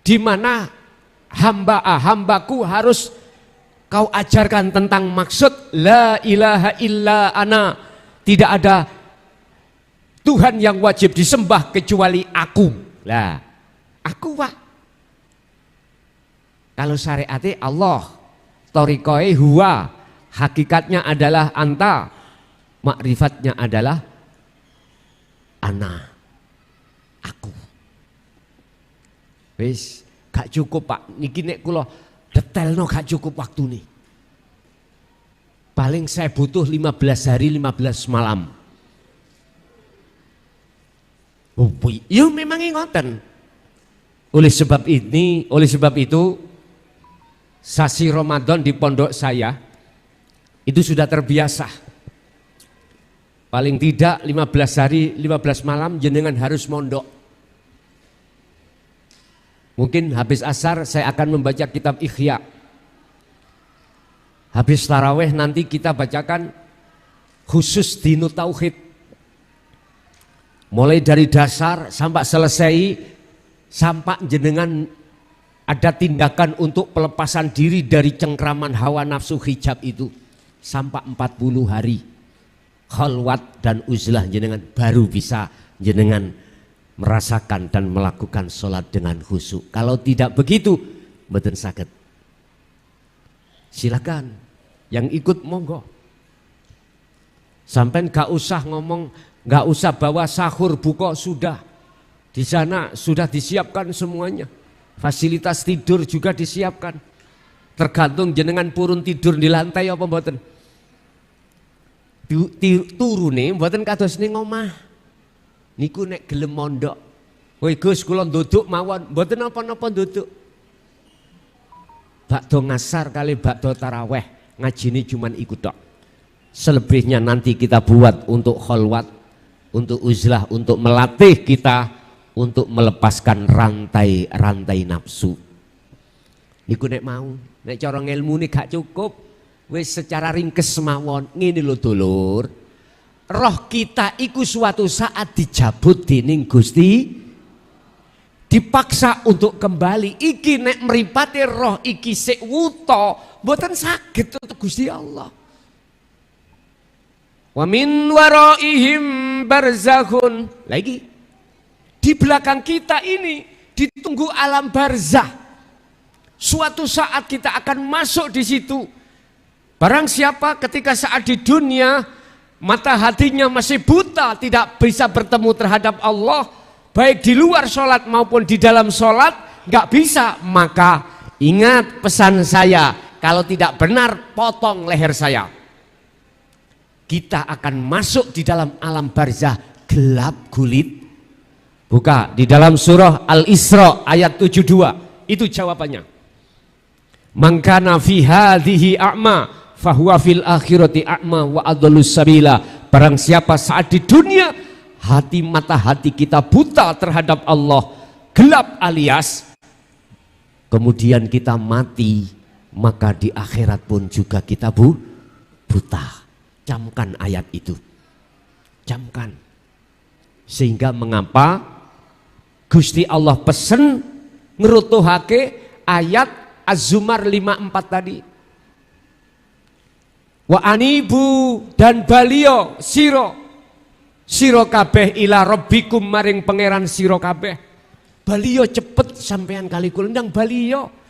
di mana hambaku harus kau ajarkan tentang maksud la ilaha illa ana, tidak ada Tuhan yang wajib disembah kecuali aku. Lah, aku Pak. Kalau syariatnya Allah, thariqahe huwa, hakikatnya adalah anta, makrifatnya adalah ana, aku. Wis, gak cukup Pak. Niki nek kula detailno gak cukup waktu nih. Paling saya butuh 15 hari 15 malam. Oh, ya memang ngoten. Oleh sebab itu sasi Ramadan di pondok saya itu sudah terbiasa. Paling tidak 15 hari 15 malam jenengan harus mondok. Mungkin habis asar saya akan membaca kitab Ihya. Habis taraweh nanti kita bacakan khusus dinu tauhid. Mulai dari dasar sampai selesai, sampai jenengan ada tindakan untuk pelepasan diri dari cengkraman hawa nafsu hijab itu. Sampai 40 hari khalwat dan uzlah jenengan baru bisa jenengan merasakan dan melakukan sholat dengan khusyuk. Kalau tidak begitu, mboten saged. Silakan, yang ikut monggo. Sampai gak usah ngomong, gak usah bawa sahur buka, sudah di sana sudah disiapkan semuanya. Fasilitas tidur juga disiapkan. Tergantung jenengan purun tidur di lantai apa mboten. Turune mboten kados ning omah. Niku nek gelem mondok. Woi Gus kula nduduk mawon, mboten napa-napa nduduk. Bakdo ngasar kali bakdo taraweh, ngajine cuman iku tok. Selebihnya nanti kita buat untuk khalwat, untuk uzlah, untuk melatih kita untuk melepaskan rantai-rantai nafsu. Niku nek mau, nek cara ilmu ini gak cukup. Wis secara ringkes mawon ngene lho dulur. Roh kita iku suatu saat dijabut dening Gusti, dipaksa untuk kembali. Iki nek mripate roh iki sik wuta, mboten saged untuk Gusti Allah. Wa min waraihim barzakhun. Lagi di belakang kita ini ditunggu alam barzah. Suatu saat kita akan masuk di situ. Barang siapa ketika saat di dunia mata hatinya masih buta, tidak bisa bertemu terhadap Allah, baik di luar sholat maupun di dalam sholat, nggak bisa, maka ingat pesan saya, kalau tidak benar potong leher saya. Kita akan masuk di dalam alam barzah gelap gulit. Buka di dalam surah Al-Isra ayat 72, itu jawabannya. Man kana fi hadhihi a'ma fahuwa fil akhirati a'ma wa adallus sabila. Barang siapa saat di dunia mata hati kita buta terhadap Allah, gelap alias kemudian kita mati, maka di akhirat pun juga kita buta. Camkan ayat itu, camkan. Sehingga mengapa Gusti Allah pesen ngerutuhake ayat Az-Zumar 54 tadi. Wa anibu dan balio siro kabeh ila rabbikum maring pangeran siro kabeh. Balio cepet sampean kali kulendang balio.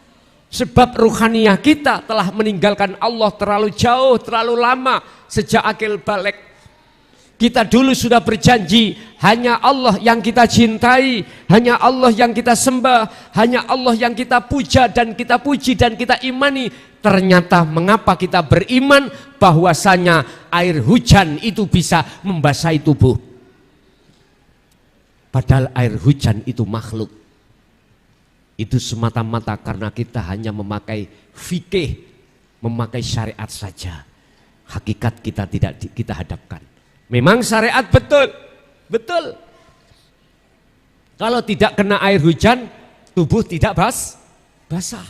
Sebab ruhaniyah kita telah meninggalkan Allah terlalu jauh, terlalu lama sejak akil balik. Kita dulu sudah berjanji hanya Allah yang kita cintai, hanya Allah yang kita sembah, hanya Allah yang kita puja dan kita puji dan kita imani. Ternyata mengapa kita beriman bahwasanya air hujan itu bisa membasahi tubuh? Padahal air hujan itu makhluk. Itu semata-mata karena kita hanya memakai fikih, memakai syariat saja. Hakikat kita tidak kita hadapkan. Memang syariat betul, betul. Kalau tidak kena air hujan, tubuh tidak basah.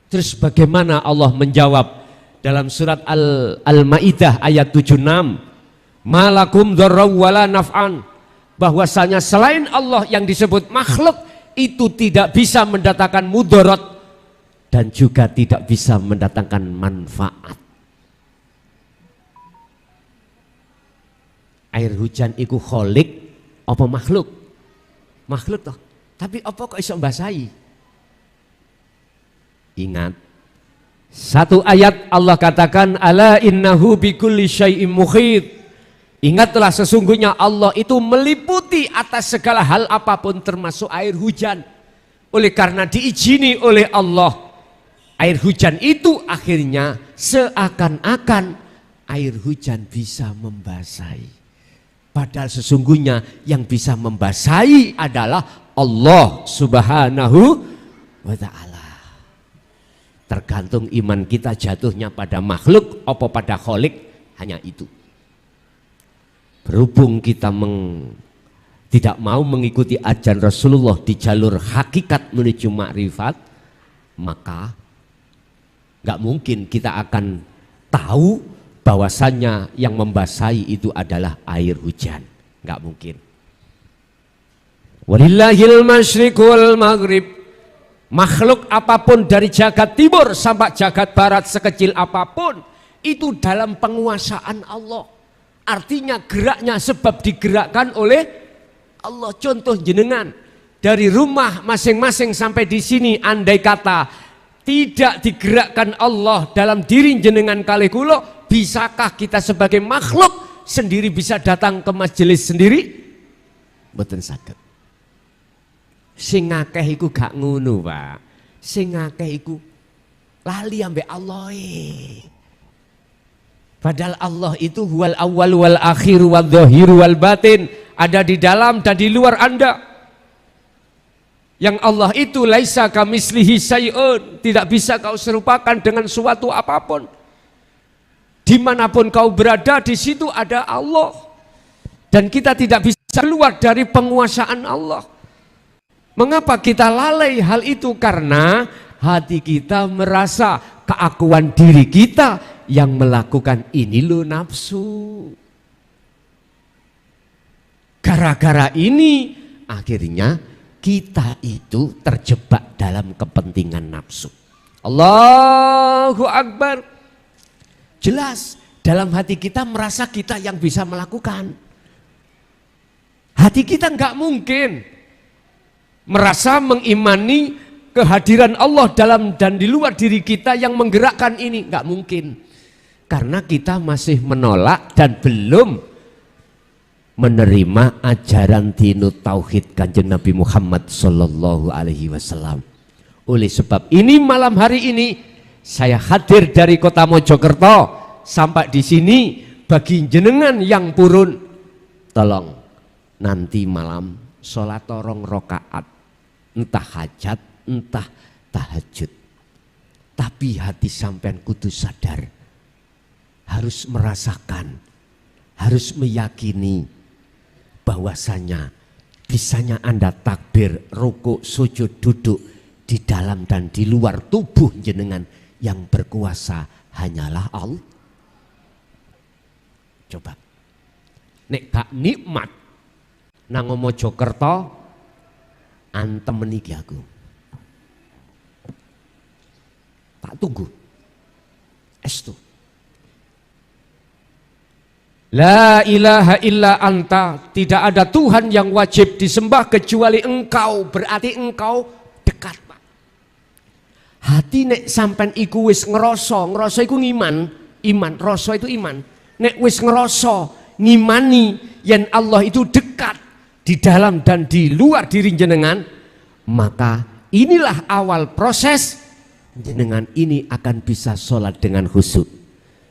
Terus bagaimana Allah menjawab dalam surat Al-Maidah ayat 76? Malakum dharraw wala naf'an. Bahwasanya selain Allah yang disebut makhluk itu tidak bisa mendatangkan mudarat dan juga tidak bisa mendatangkan manfaat. Air hujan itu kholik apa makhluk? Makhluk toh. Tapi apa kok iso mbasahi? Ingat, satu ayat Allah katakan ala innahu bikulli syai'im muhit. Ingatlah sesungguhnya Allah itu meliputi atas segala hal apapun termasuk air hujan. Oleh karena diizini oleh Allah, air hujan itu akhirnya seakan-akan air hujan bisa membasahi. Padahal sesungguhnya yang bisa membasahi adalah Allah Subhanahu wa ta'ala. Tergantung iman kita jatuhnya pada makhluk atau pada kholik, hanya itu. Berhubung kita tidak mau mengikuti ajaran Rasulullah di jalur hakikat menuju makrifat, maka nggak mungkin kita akan tahu bahwasannya yang membasahi itu adalah air hujan. Nggak mungkin. Walillahil masyriq wal maghrib. Makhluk apapun dari jagat timur sampai jagat barat sekecil apapun itu dalam penguasaan Allah. Artinya geraknya sebab digerakkan oleh Allah. Contoh jenengan dari rumah masing-masing sampai di sini, andai kata tidak digerakkan Allah dalam diri jenengan kali kula, bisakah kita sebagai makhluk sendiri bisa datang ke majelis sendiri? Mboten saged. Sing akeh iku gak ngono, Pak. Sing akeh iku lali ambek Allah. Padahal Allah itu huwal awwal wal akhir wal dhahir wal batin, ada di dalam dan di luar Anda. Yang Allah itu laisa kamislihi syai'un, tidak bisa kau serupakan dengan suatu apapun. Dimanapun kau berada, di situ ada Allah. Dan kita tidak bisa keluar dari penguasaan Allah. Mengapa kita lalai hal itu? Karena hati kita merasa keakuan diri kita yang melakukan ini lo nafsu. Gara-gara ini akhirnya kita itu terjebak dalam kepentingan nafsu. Allahu Akbar. Jelas dalam hati kita merasa kita yang bisa melakukan. Hati kita nggak mungkin merasa mengimani kehadiran Allah dalam dan di luar diri kita yang menggerakkan ini. Nggak mungkin. Karena kita masih menolak dan belum menerima ajaran dinut tauhid Kanjeng Nabi Muhammad sallallahu alaihi wasallam. Oleh sebab ini malam hari ini saya hadir dari kota Mojokerto sampai di sini bagi jenengan yang purun, tolong nanti malam sholat 2 rakaat, entah hajat entah tahajud. Tapi hati sampean kudu sadar, harus merasakan, harus meyakini bahwasanya bisanya Anda takbir, rukuk, sujud, duduk di dalam dan di luar tubuh jenengan yang berkuasa hanyalah Allah. Coba nek gak nikmat nang Mojokerto antem meniki aku. Tak tunggu. Estu. La ilaha illa anta, tidak ada Tuhan yang wajib disembah kecuali engkau, berarti engkau dekat, Pak. Hati nek sampean iku wis ngeroso iku iman, rasa itu iman. Nek wis ngeroso ngimani yen Allah itu dekat di dalam dan di luar diri jenengan, maka inilah awal proses jenengan ini akan bisa sholat dengan khusyuk.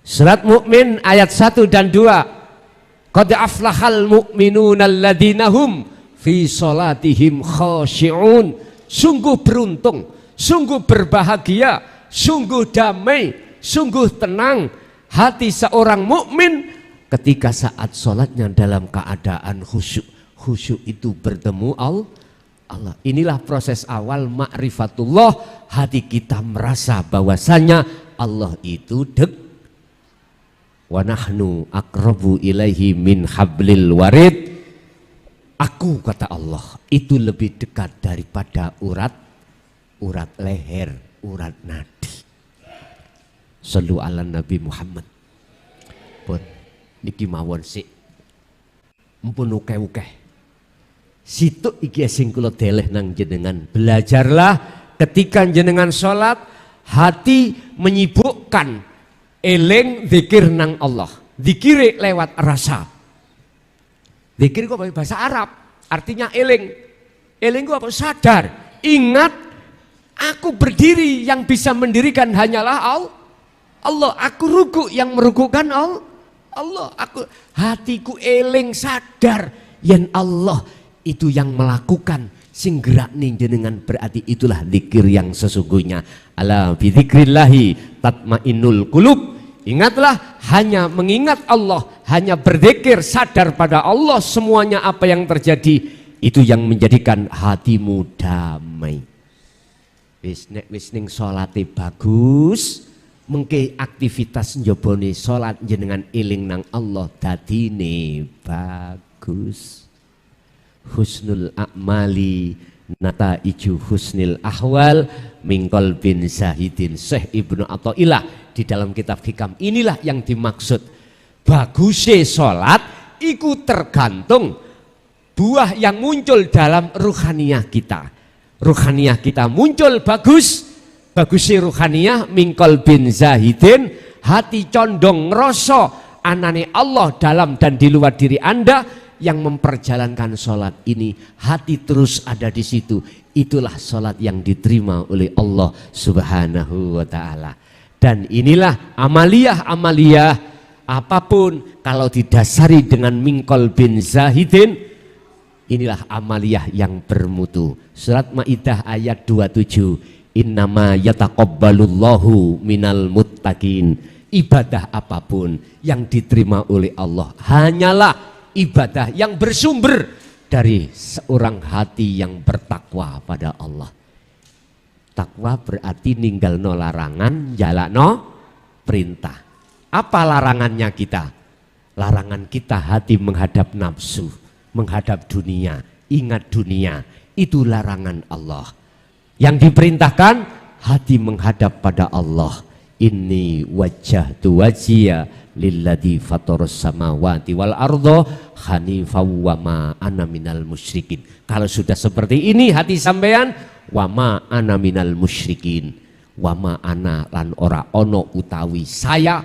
Surat Mukmin ayat 1 dan 2. Qad aflahal mu'minuna alladzina hum fi sholatihim khashi'un. Sungguh beruntung, sungguh berbahagia, sungguh damai, sungguh tenang hati seorang mukmin ketika saat sholatnya dalam keadaan khusyuk. Khusyuk itu bertemu Allah. Inilah proses awal ma'rifatullah. Hati kita merasa bahwasanya Allah itu wa nahnu aqrabu ilaihi min hablil warid. Aku, kata Allah, itu lebih dekat daripada urat leher, urat nadi. Sallu ala Nabi Muhammad. Pun niki mawon sik mpun ukeh-ukeh. Situ iki sing kula deleh nang jenengan. Belajarlah ketika jenengan sholat, hati menyibukkan eling zikir nang Allah. Zikir lewat rasa. Zikir kok bahasa Arab, artinya eling. Eling kok apa? Sadar. Ingat, aku berdiri, yang bisa mendirikan hanyalah Allah. Aku rukuk, yang merukukkan Allah. Aku hatiku eling sadar yen Allah itu yang melakukan sing gerak ning jenengan, berarti itulah zikir yang sesungguhnya. Ala bi dzikrillahi tatmainnul qulub. Ingatlah, hanya mengingat Allah, hanya berzikir, sadar pada Allah, semuanya apa yang terjadi itu yang menjadikan hatimu damai. Wis nek wis ning salate bagus, mengke aktivitas njobone salat jenengan eling nang Allah dadine bagus. Husnul a'mali nataiju husnil ahwal mingkol bin zahidin. Syekh Ibnu Athaillah di dalam kitab Hikam, inilah yang dimaksud bagusnya sholat itu tergantung buah yang muncul dalam ruhaniyah kita. Ruhaniyah kita muncul bagus, bagusnya ruhaniyah mingkol bin zahidin, hati condong ngerasa anane Allah dalam dan di luar diri Anda. Yang memperjalankan sholat ini, hati terus ada di situ. Itulah sholat yang diterima oleh Allah Subhanahu wa ta'ala. Dan inilah amaliyah apapun kalau didasari dengan mingkol bin zahidin, inilah amaliyah yang bermutu. Surat Maidah ayat 27. Innama yataqabbalullahu minal muttaqin. Ibadah apapun yang diterima oleh Allah hanyalah ibadah yang bersumber dari seorang hati yang bertakwa pada Allah. Takwa berarti ninggalno larangan, jalakno perintah. Apa larangannya kita? Larangan kita hati menghadap nafsu, menghadap dunia, ingat dunia. Itu larangan Allah. Yang diperintahkan hati menghadap pada Allah. Inni wajjahtu wajhiya lilladzi fataras samawati wal arda hanifan wa ma ana minal musyrikin. Kalau sudah seperti ini hati sampean, wa ma ana minal musyrikin, wa ma ana lan ora ono utawi saya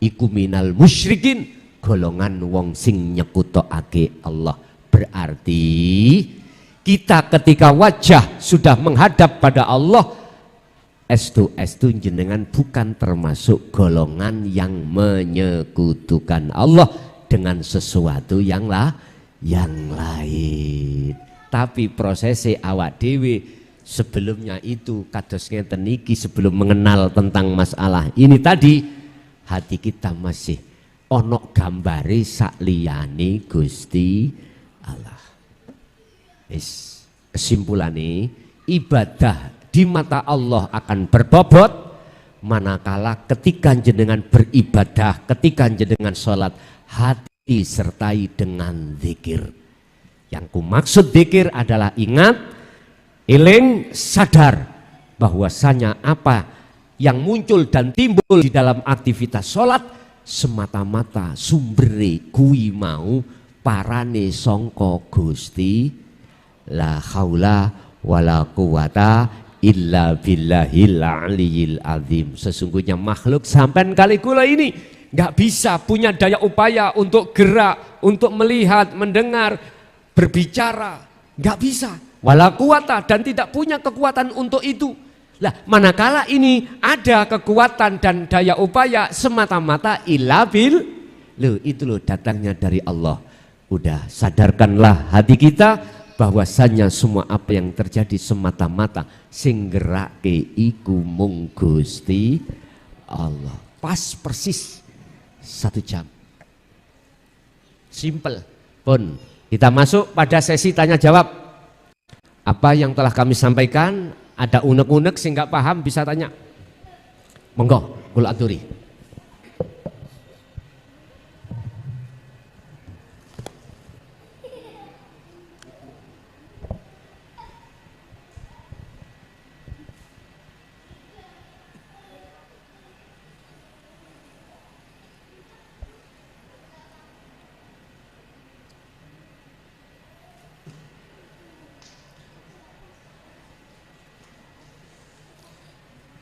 iku minal musyrikin, golongan wong sing nyekutokake Allah. Berarti kita ketika wajah sudah menghadap pada Allah, estu jenengan bukan termasuk golongan yang menyekutukan Allah dengan sesuatu yang lain. Tapi prosesi awak dewi sebelumnya itu kados ngeten iki, sebelum mengenal tentang masalah ini tadi, hati kita masih onok gambari sakliyane Gusti Allah. Kesimpulannya, ibadah di mata Allah akan berbobot manakala ketika jenengan beribadah, ketika jenengan sholat, hati sertai dengan zikir. Yang kumaksud zikir adalah ingat, eling, sadar bahwasanya apa yang muncul dan timbul di dalam aktivitas sholat semata-mata sumbere kuwi mau parane sangka Gusti. La haula wala quwata illa billahil aliyil azim. Sesungguhnya makhluk sampean kali kula ini nggak bisa punya daya upaya untuk gerak, untuk melihat, mendengar, berbicara, nggak bisa. Wala quwata, dan tidak punya kekuatan untuk itu. Lah manakala ini ada kekuatan dan daya upaya semata-mata illa bil, loh itu loh datangnya dari Allah. Udah sadarkanlah hati kita bahwasanya semua apa yang terjadi semata-mata sing gerake iku mung Gusti Allah. Pas persis 1 jam. Simple. Pun kita masuk pada sesi tanya jawab. Apa yang telah kami sampaikan, ada unek-unek sing nggak paham bisa tanya. Monggo, kula aturi.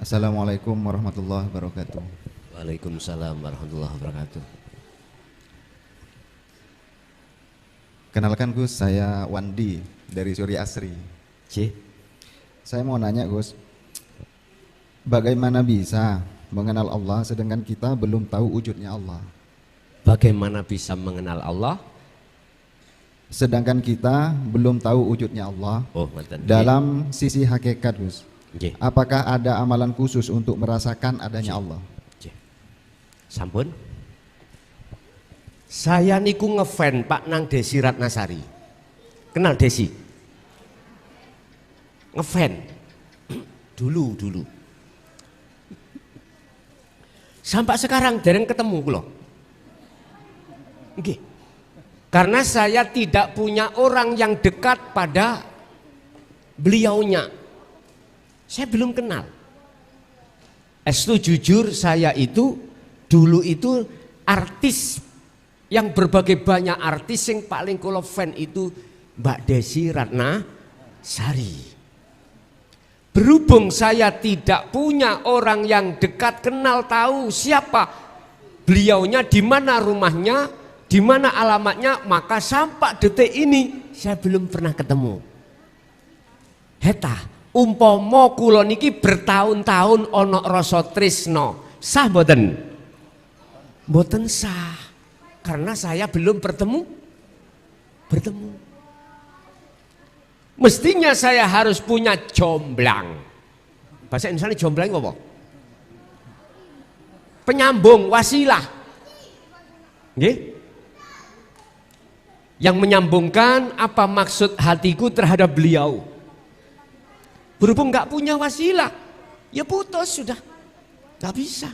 Assalamualaikum warahmatullahi wabarakatuh. Waalaikumsalam warahmatullahi wabarakatuh. Kenalkan Gus, saya Wandi dari Suri Asri. Saya mau nanya Gus, bagaimana bisa mengenal Allah sedangkan kita belum tahu wujudnya Allah? Bagaimana bisa mengenal Allah? Sedangkan kita belum tahu wujudnya Allah dalam sisi hakikat Gus. Apakah ada amalan khusus untuk merasakan adanya Allah? Sampun. Saya niku ngefan Pak Nang Desi Ratnasari. Kenal Desi? Ngefan. Dulu. Sampai sekarang dereng ketemu kula. Nggih. Karena saya tidak punya orang yang dekat pada beliaunya. Saya belum kenal. Estu jujur saya itu dulu itu artis yang berbagai banyak artis yang paling kula fan itu Mbak Desi Ratnasari. Berhubung saya tidak punya orang yang dekat kenal tahu siapa beliaunya, di mana rumahnya, di mana alamatnya, maka sampai detik ini saya belum pernah ketemu. Heta umpama kula niki bertahun-tahun ana rasa tresno, sah mboten? Mboten sah. Karena saya belum bertemu. Mestinya saya harus punya jomblang. Bahasa Indonesia jomblang apa? Penyambung, wasilah. Nggih? Yang menyambungkan apa maksud hatiku terhadap beliau. Berhubung nggak punya wasilah, ya putus sudah. Nggak bisa.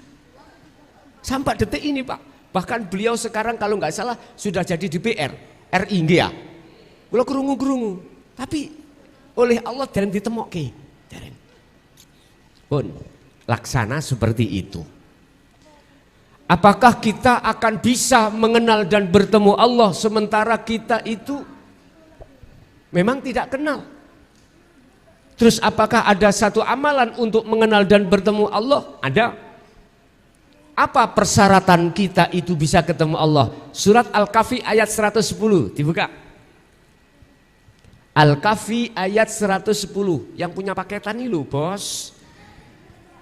Sampai detik ini Pak. Bahkan beliau sekarang kalau nggak salah sudah jadi DPR RI ya. Kalau kerungu-kerungu. Tapi oleh Allah dan ditemokke. Pun laksana seperti itu. Apakah kita akan bisa mengenal dan bertemu Allah sementara kita itu memang tidak kenal? Terus apakah ada satu amalan untuk mengenal dan bertemu Allah? Ada. Apa persyaratan kita itu bisa ketemu Allah? Surat Al-Kahfi ayat 110, dibuka. Al-Kahfi ayat 110, yang punya paketan ini loh bos.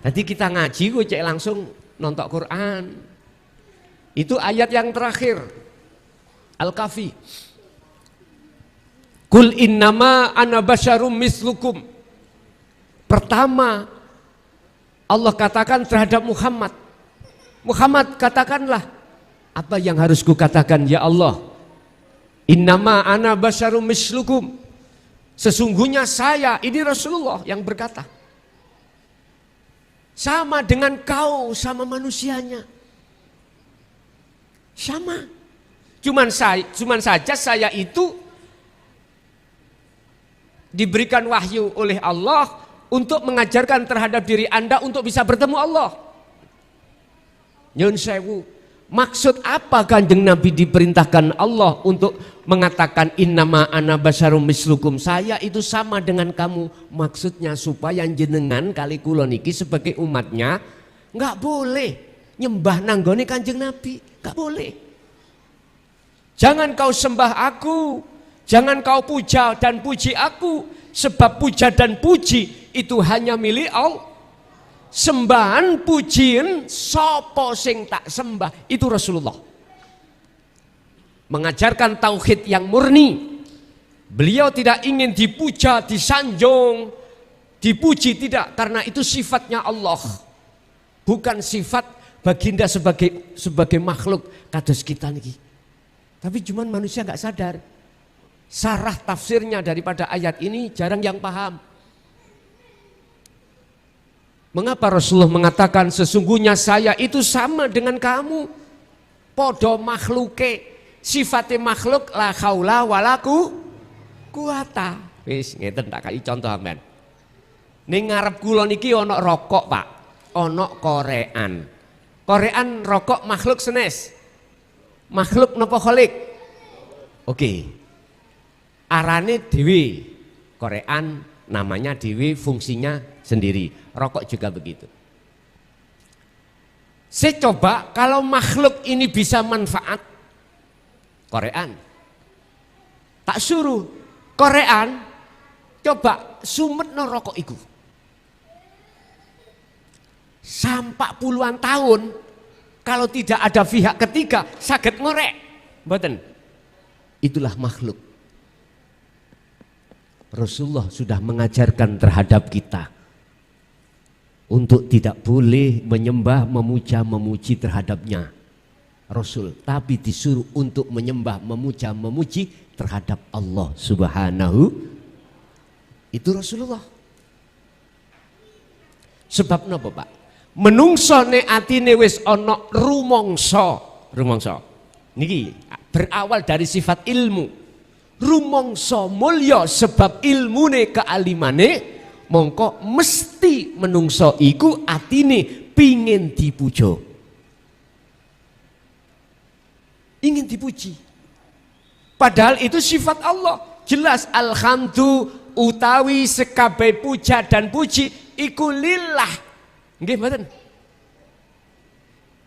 Tadi kita ngaji gue cek langsung nonton Quran. Itu ayat yang terakhir. Al-Kahfi. Kul innama ana basyarum mislukum. Pertama Allah katakan terhadap Muhammad. Muhammad katakanlah apa yang harus kukatakan ya Allah. Innama ana basyarum mislukum. Sesungguhnya saya, ini Rasulullah yang berkata. Sama dengan kau, sama manusianya. Sama. Cuman saja saya itu diberikan wahyu oleh Allah untuk mengajarkan terhadap diri Anda untuk bisa bertemu Allah. Nyun sewu. Maksud apa Kanjeng Nabi diperintahkan Allah untuk mengatakan innama ana basyarum mislukum, saya itu sama dengan kamu? Maksudnya supaya jenengan kali kula niki sebagai umatnya nggak boleh nyembah nanggone Kanjeng Nabi, nggak boleh. Jangan kau sembah aku, jangan kau puja dan puji aku, sebab puja dan puji itu hanya milik Allah. Sembahan pujian sopo sing tak sembah itu Rasulullah. Mengajarkan tauhid yang murni. Beliau tidak ingin dipuja, disanjung, dipuji, tidak, karena itu sifatnya Allah. Bukan sifat baginda sebagai makhluk kados kita niki. Tapi cuman manusia nggak sadar. Sarah tafsirnya daripada ayat ini jarang yang paham. Mengapa Rasulullah mengatakan sesungguhnya saya itu sama dengan kamu? Podo makhluke, sifatnya makhluk la haula walaku kuwata. Wis ngeten tak kai contoh amen. Ning ngarep kula niki ana rokok, Pak. Ana korean. Korean rokok makhluk senes. Makhluk napa kholik? Oke. Arane dewe. Korean namanya dewe, fungsinya sendiri. Rokok juga begitu. Saya coba kalau makhluk ini bisa manfaat. Korean. Tak suruh Korean coba sumet no rokok iku. Sampai puluhan tahun kalau tidak ada pihak ketiga saged ngorek. Mboten. Itulah makhluk. Rasulullah sudah mengajarkan terhadap kita untuk tidak boleh menyembah, memuja, memuji terhadapnya Rasul, tapi disuruh untuk menyembah, memuja, memuji terhadap Allah Subhanahu. Itu Rasulullah. Sebab napa, Pak? Menungso ne atine wis ana rumangsa. Niki berawal dari sifat ilmu. Rumangsa mulya sebab ilmune kealimane, mongko mesti menungso iku atine pingin dipuja. Ingin dipuji. Padahal itu sifat Allah. Jelas alhamdu utawi sekabeh puja dan puji iku lillah. Nggih mboten?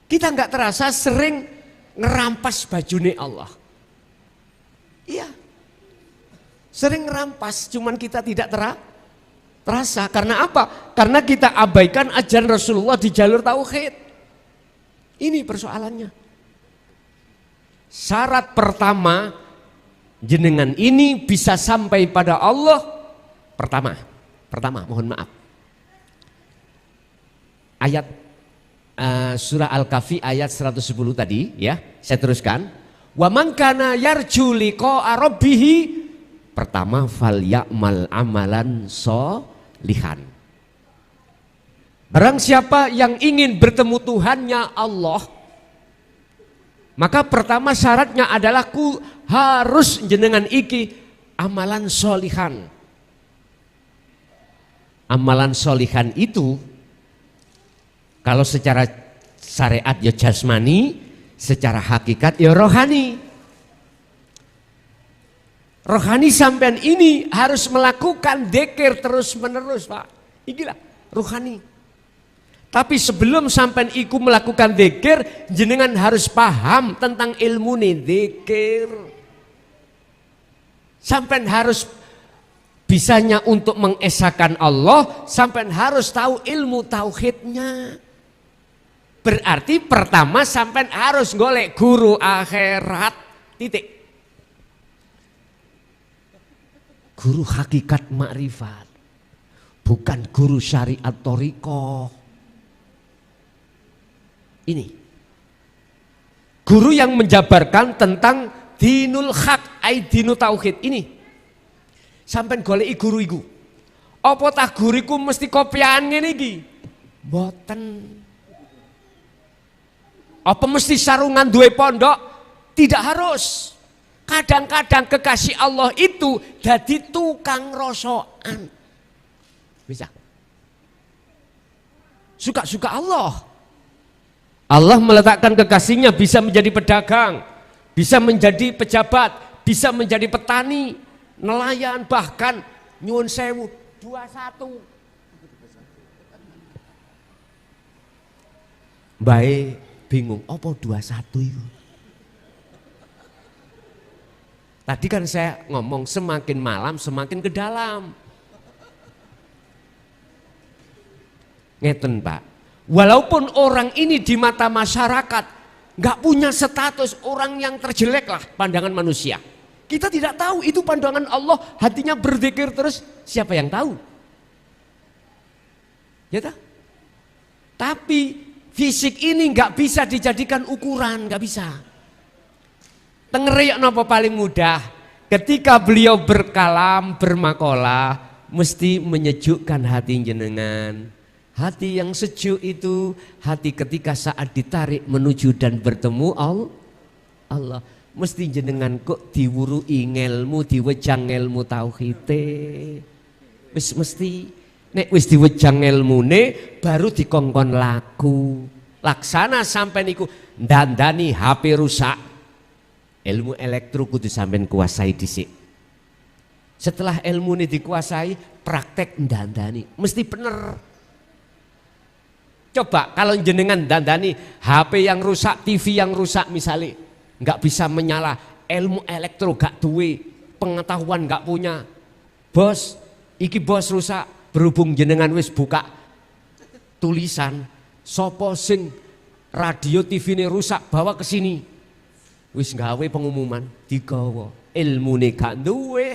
Kita enggak terasa sering ngerampas bajune Allah. Iya. Sering ngerampas, cuman kita tidak terasa. Karena apa? Karena kita abaikan ajaran Rasulullah di jalur tauhid. Ini persoalannya. Syarat pertama jenengan ini bisa sampai pada Allah. Pertama mohon maaf. Ayat surah Al-Kahfi ayat 110 tadi ya, saya teruskan. Wa man kana yarju liqa'a rabbih, pertama fal ya'mal amalan solihan. Barang siapa yang ingin bertemu Tuhannya Allah, maka pertama syaratnya adalah harus jenengan iki amalan solihan. Amalan solihan itu kalau secara syariat ya jasmani, secara hakikat ya rohani. Rohani sampean ini harus melakukan dzikir terus menerus, Pak. Inilah rohani. Tapi sebelum sampean iku melakukan dzikir, jenengan harus paham tentang ilmu nih dzikir. Sampean harus bisanya untuk mengesahkan Allah, sampean harus tahu ilmu tauhidnya. Berarti pertama sampean harus golek guru akhirat, titik. Guru hakikat makrifat, bukan guru syariat thariqah. Ini guru yang menjabarkan tentang dinul haq, ai dinu tauhid ini. Sampai goleki guru iku. Apa tah guriku mesti kopian ngene iki? Mboten. Apa mesti sarungan duwe pondok? Tidak harus. Kadang-kadang kekasih Allah itu jadi tukang rosokan. Bisa. Suka-suka Allah. Allah meletakkan kekasihnya bisa menjadi pedagang, bisa menjadi pejabat, bisa menjadi petani, nelayan, bahkan nyuwun sewu 21. Baik bingung, apa 21 itu? Tadi kan saya ngomong semakin malam semakin ke dalam. Ngeten Pak, walaupun orang ini di mata masyarakat nggak punya status orang yang terjelek lah pandangan manusia. Kita tidak tahu itu pandangan Allah, hatinya berzikir terus, siapa yang tahu? Ya tak? Tapi fisik ini nggak bisa dijadikan ukuran, nggak bisa. Tengerek napa paling mudah, ketika beliau berkalam, bermakalah, mesti menyejukkan hati jenengan. Hati yang sejuk itu, hati ketika saat ditarik menuju dan bertemu Allah. Mesti jenengan kok diwurui ngelmu, diwejang ngelmu tauhite. Wis mesti, nek wis diwejang ngelmune baru dikongkon laku. Laksana sampai niku ndandani HP rusak. Ilmu elektro kudu sampean kuasai dhisik. Setelah ilmu ini dikuasai, praktek ndandani mesti bener. Coba kalau jenengan ndandani HP yang rusak, TV yang rusak misalnya, nggak bisa menyala, ilmu elektro gak duwe, pengetahuan gak punya. Bos, iki bos rusak, berhubung jenengan wis buka tulisan, sopo sing radio TV ini rusak bawa ke sini. Wis gawe pengumuman digawa, ilmune gak duwe,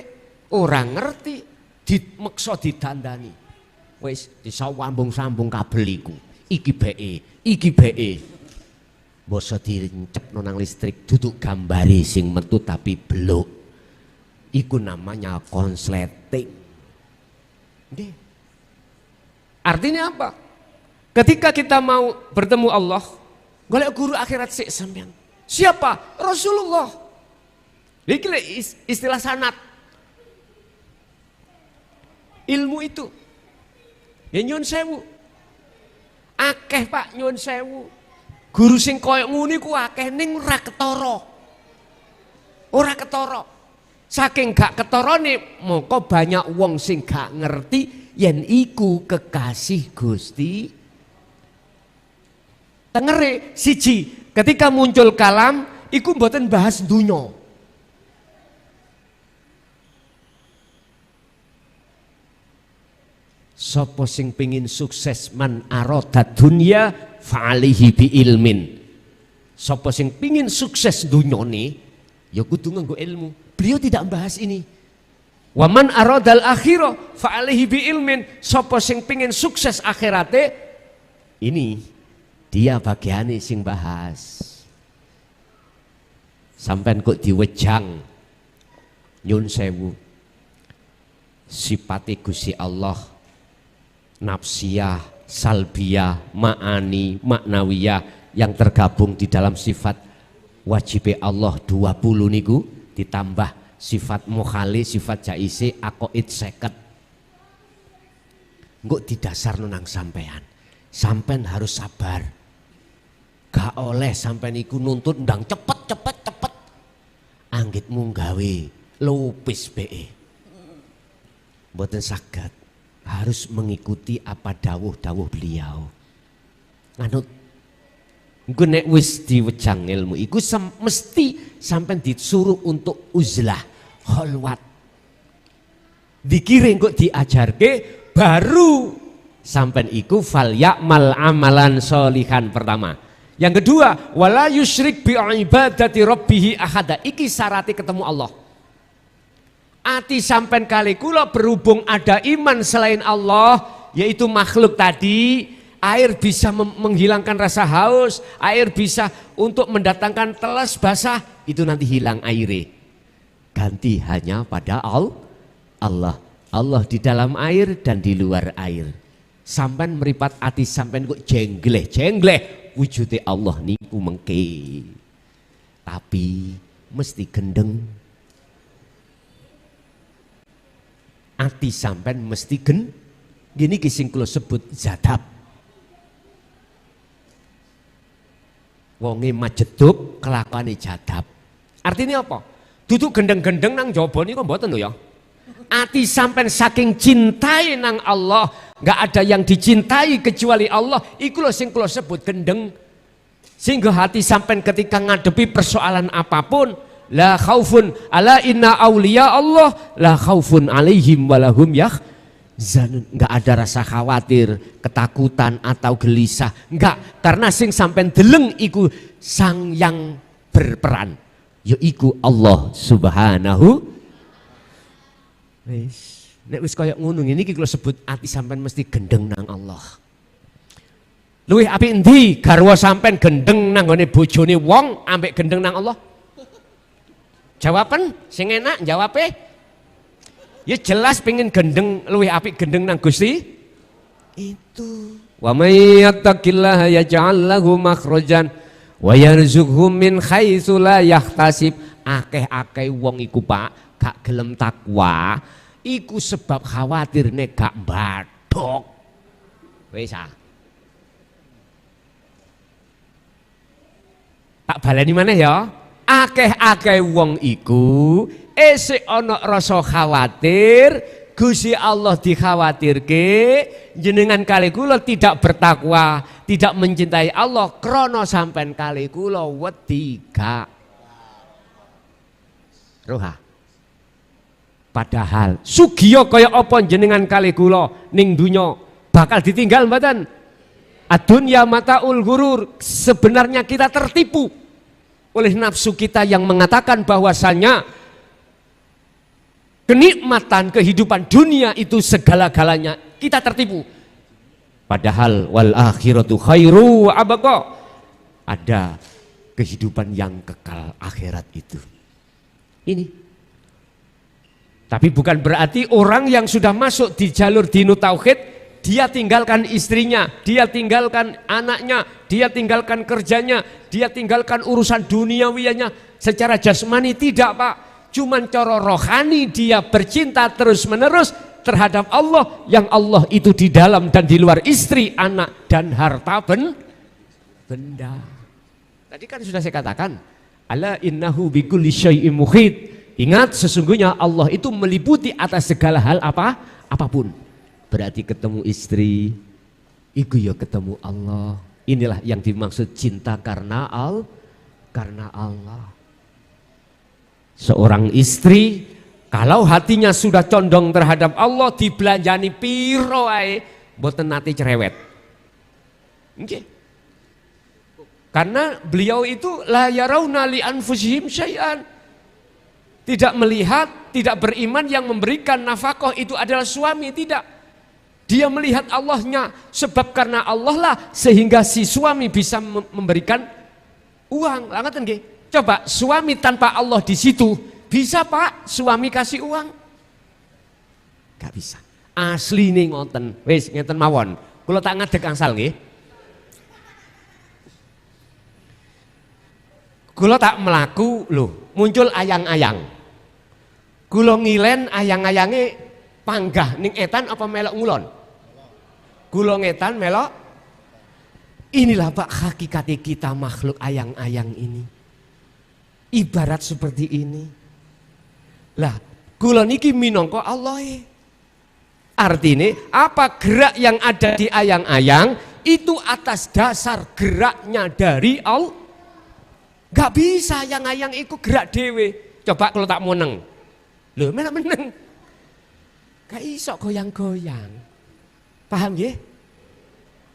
orang ngerti, dimeksa didandani. Wis disambung-sambung kabel iku. Iki BE. Boso direncep nang listrik, duduk gambari sing metu tapi beluk. Iku namanya konsleting. Nggih. Artinya apa? Ketika kita mau bertemu Allah, golek guru akhirat sik sampean. Siapa? Rasulullah. Iki istilah sanad. Ilmu itu. Ya nyun sewu. Akeh Pak nyun sewu. Guru sing koyo ngene ku akeh ning ora ketara. Ora ketara. Saking gak ketarane moko banyak wong sing gak ngerti yen iku kekasih Gusti. Tengere siji, ketika muncul kalam iku mboten bahas dunya. Sapa sing pengin sukses man arada dunya fa'alihi bi ilmin. Sapa sing pengin sukses dunyane ya kudu nganggo ilmu. Beliau tidak membahas ini. Wa man aradal akhirah fa'alihi bi ilmin. Sapa sing pengin sukses akhirate ini dia bagiane sing bahas. Sampean kok diwejang nyun sewu. Sipate Gusti Allah nafsiyah, salbiyah, ma'ani, maknawiyah yang tergabung di dalam sifat wajib Allah 20 niku ditambah sifat mukhali, sifat jaisi, aqaid 50. Engko didasar nang sampean. Sampean harus sabar. Gak oleh sampean iku nuntut ndang cepet. Anggitmu gawe lupis be. Mboten saged. Harus mengikuti apa dawuh-dawuh beliau. Nganut engko nek wis diwejang ilmu iku mesti sampean disuruh untuk uzlah, khalwat. Dikire engko diajarke baru sampean iku fal ya'mal amalan sholihan pertama. Yang kedua, wala yusyrik bi ibadati rabbih ahada. Iki syaratnya ketemu Allah. Ati sampean kali kula berhubung ada iman selain Allah, yaitu makhluk tadi, air bisa menghilangkan rasa haus, air bisa untuk mendatangkan telas basah, itu nanti hilang airnya. Ganti hanya pada Allah. Allah di dalam air dan di luar air. Sampean meripat ati sampean kok jengleh. Wujudnya Allah niku mengke. Tapi mesti gendeng. Ati sampean mesti gini sing kula sebut zadab. Wonge majedub kelakuane jadab. Artinya apa? Duduk gendeng-gendeng nang jaba niku mboten lho ya. Ati sampean saking cintai nang Allah, nggak ada yang dicintai kecuali Allah. Iku lho sing kula sebut gendeng. Sehingga hati sampean ketika ngadepi persoalan apapun, la khaufun ala inna auliya Allah la khaufun alaihim walahum yahzanun. Nggak ada rasa khawatir, ketakutan atau gelisah. Nggak, karena sing sampean deleng iku sang yang berperan, yaiku Allah Subhanahu. Nek wis kaya ngono ngene iki kula sebut ati sampean mesti gendeng nang Allah. Luwih apik endi garwa sampean gendeng nang gone bojone wong ambek gendeng nang Allah? Jawaban sing enak jawabe. Ya jelas pengen gendeng luwih apik gendeng nang Gusti. Itu. Wa may yattaqillaha yaj'al lahu makhrajan wa yarzuqhu min haitsu la yahtasib. Akeh-akeh wong iku Pak gak gelem takwa, iku sebab khawatir nek gak mbadhok. Wis ah. Tak baleni maneh ya. Akeh-akeh wong iku esuk ana rasa khawatir, Gusti Allah dikhawatirke, jenengan kali kula tidak bertakwa, tidak mencintai Allah krana sampean kali kula wedi gak roha. Padahal sugiya kaya apa jenengan kali kula ning dunya bakal ditinggal mboten? Adunya mataul ghurur. Sebenarnya kita tertipu oleh nafsu kita yang mengatakan bahwasanya kenikmatan kehidupan dunia itu segala-galanya. Kita tertipu. Padahal wal akhiratu khairu wa abqa. Ada kehidupan yang kekal akhirat itu. Ini. Tapi bukan berarti orang yang sudah masuk di jalur dinu tauhid, dia tinggalkan istrinya, dia tinggalkan anaknya, dia tinggalkan kerjanya, dia tinggalkan urusan duniawianya. Secara jasmani tidak Pak, cuman cara rohani dia bercinta terus menerus terhadap Allah, yang Allah itu di dalam dan di luar istri, anak dan harta benda. Tadi kan sudah saya katakan, ala innahu bikulli syai'in muhit. Ingat, sesungguhnya Allah itu meliputi atas segala hal apapun. Berarti ketemu istri, iku ya ketemu Allah. Inilah yang dimaksud cinta karena Allah. Seorang istri kalau hatinya sudah condong terhadap Allah, dibelanjani piro ae mboten nate cerewet. Nggih. Karena beliau itu la yarawna li anfusihim syai'an. Tidak melihat, tidak beriman yang memberikan nafkah itu adalah suami, tidak. Dia melihat Allahnya, sebab karena Allah lah sehingga si suami bisa memberikan uang. Langaten nggih. Coba suami tanpa Allah di situ, bisa Pak suami kasih uang? Gak bisa. Asline ngoten. Wis ngeten mawon. Kula tak ngadeg angsal nggih. Kula tak melaku lho, muncul ayang-ayang. Kula ngilen ayang-ayange panggah ning etan apa melok ngulon? Kula ngetan melok. Inilah Pak hakikate kita makhluk ayang-ayang ini. Ibarat seperti ini. Lah, kula niki minangka Allah. Artinya apa gerak yang ada di ayang-ayang itu atas dasar geraknya dari Allah. Gak bisa ayang-ayang itu gerak dewe. Coba kalau tak meneng. Loh, mana meneng? Gak iso goyang-goyang. Paham ya?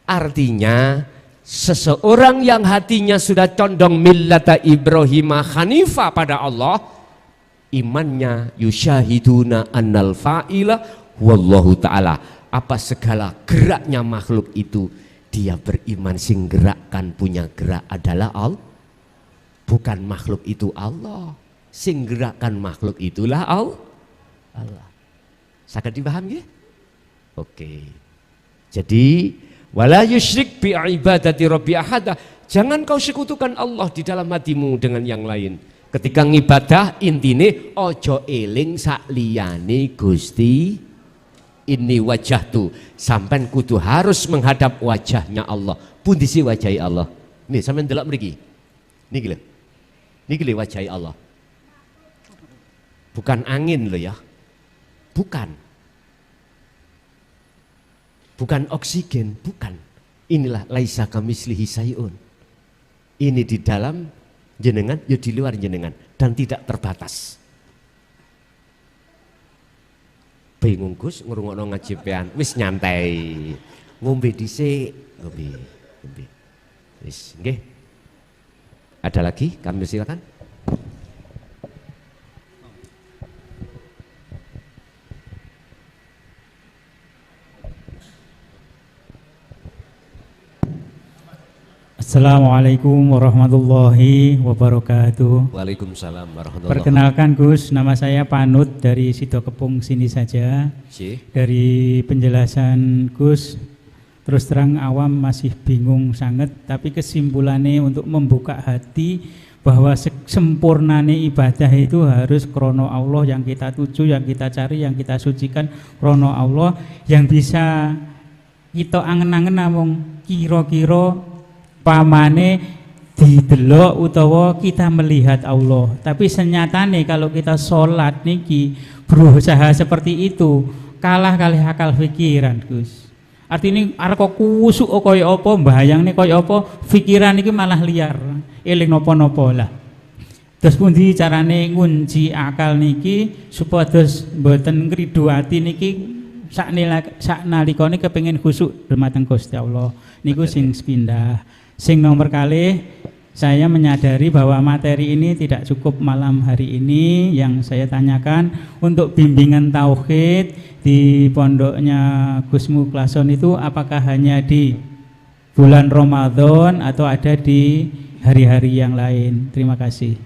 Artinya seseorang yang hatinya sudah condong millata Ibrahim Hanifah pada Allah, imannya yusyahiduna annal fa'ila wallahu ta'ala, apa segala geraknya makhluk itu dia beriman sing gerakkan punya gerak adalah Allah, bukan makhluk itu Allah, sing gerakkan makhluk itulah Allah. Saged dipaham ya? Oke. Jadi wala yusyrik bi ibadati rabbi ahada, jangan kau sekutukan Allah di dalam hatimu dengan yang lain. Ketika ngibadah intine ojo eling sak liyane Gusti. Ini wajah tuh, sampai kudu harus menghadap wajahnya Allah. Pundi si wajah Allah. Nih sampean delok mriki. Niki lho. Niki lho wajah Allah. Bukan angin loh ya. Bukan. Bukan oksigen, bukan. Inilah laisa kamislihi sayun. Ini di dalam jenengan, ya di luar jenengan, dan tidak terbatas. Bingung Gus ngrungokno ngaji pean, wis nyantai. Ngombe dhisik, ngombe. Wis, nggih. Ada lagi? Kami silakan. Assalamualaikum warahmatullahi wabarakatuh. Waalaikumsalam warahmatullahi wabarakatuh. Perkenalkan Gus, nama saya Panut dari Sidokepung sini saja. Dari penjelasan Gus, terus terang awam masih bingung sangat, tapi kesimpulannya untuk membuka hati bahwa sempurnane ibadah itu harus krono Allah yang kita tuju, yang kita cari, yang kita sucikan krono Allah, yang bisa kita angen-angen namung kira-kira pamane didelok utawa kita melihat Allah. Tapi senyatane kalau kita sholat niki berusaha seperti itu kalah kali akal pikiran Gus. Artinya arep kusuk kaya apa, mbayangne kaya apa, pikiran niki malah liar, eling napa-napa lah. Terus pundi carane ngunci akal niki supados mboten ngridu ati niki saknalikane kepengin khusuk dumateng Gusti Allah. Niku sing sepindah. Sing nomor kali saya menyadari bahwa materi ini tidak cukup malam hari ini. Yang saya tanyakan untuk bimbingan tauhid di pondoknya Gus Mukhlason itu apakah hanya di bulan Ramadan atau ada di hari-hari yang lain? Terima kasih.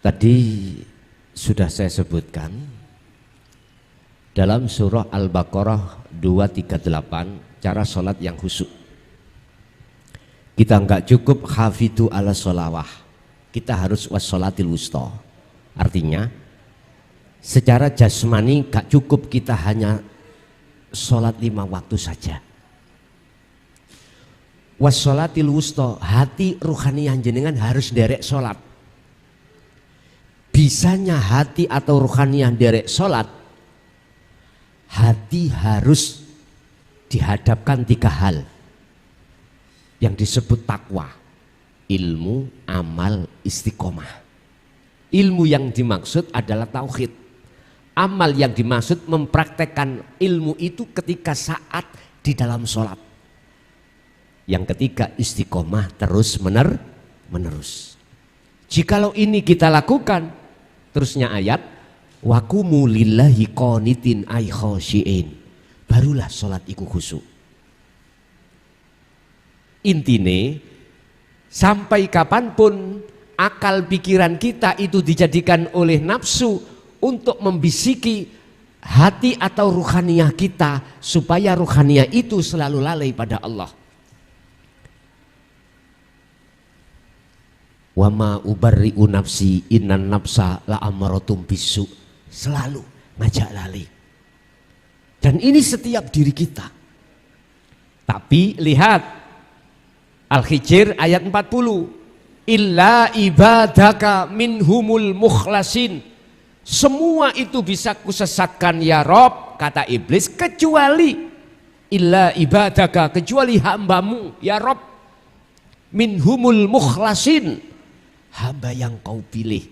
Tadi sudah saya sebutkan dalam surah Al-Baqarah 238 cara sholat yang khusyuk. Kita enggak cukup hafidhu ala sholawah, kita harus wassolatil wusta. Artinya secara jasmani enggak cukup kita hanya sholat 5 waktu saja. Wassolatil wusta, hati ruhaniyah jenengan harus derek sholat. Bisanya hati atau ruhaniyah derek sholat, hati harus dihadapkan 3 hal yang disebut takwa: ilmu, amal, istiqomah. Ilmu yang dimaksud adalah tauhid. Amal yang dimaksud mempraktekkan ilmu itu ketika saat di dalam sholat. Yang ketiga istiqomah terus menerus. Jikalau ini kita lakukan, terusnya ayat waqumu lillahi qanitin ay khosyiin, barulah sholat iku khusyuk. Intine sampai kapanpun akal pikiran kita itu dijadikan oleh nafsu untuk membisiki hati atau ruhaniyah kita supaya ruhaniyah itu selalu lalai pada Allah. Wa ma ubarri'u nafsi innan nafsa la'amaratum bisu. Selalu ngajak lalai. Dan ini setiap diri kita. Tapi lihat Al-Hijr ayat 40. Illa ibadaka minhumul mukhlasin. Semua itu bisa kusesatkan ya Rob, kata iblis, kecuali illa ibadaka, kecuali hambamu ya Rob, minhumul mukhlasin, hamba yang kau pilih.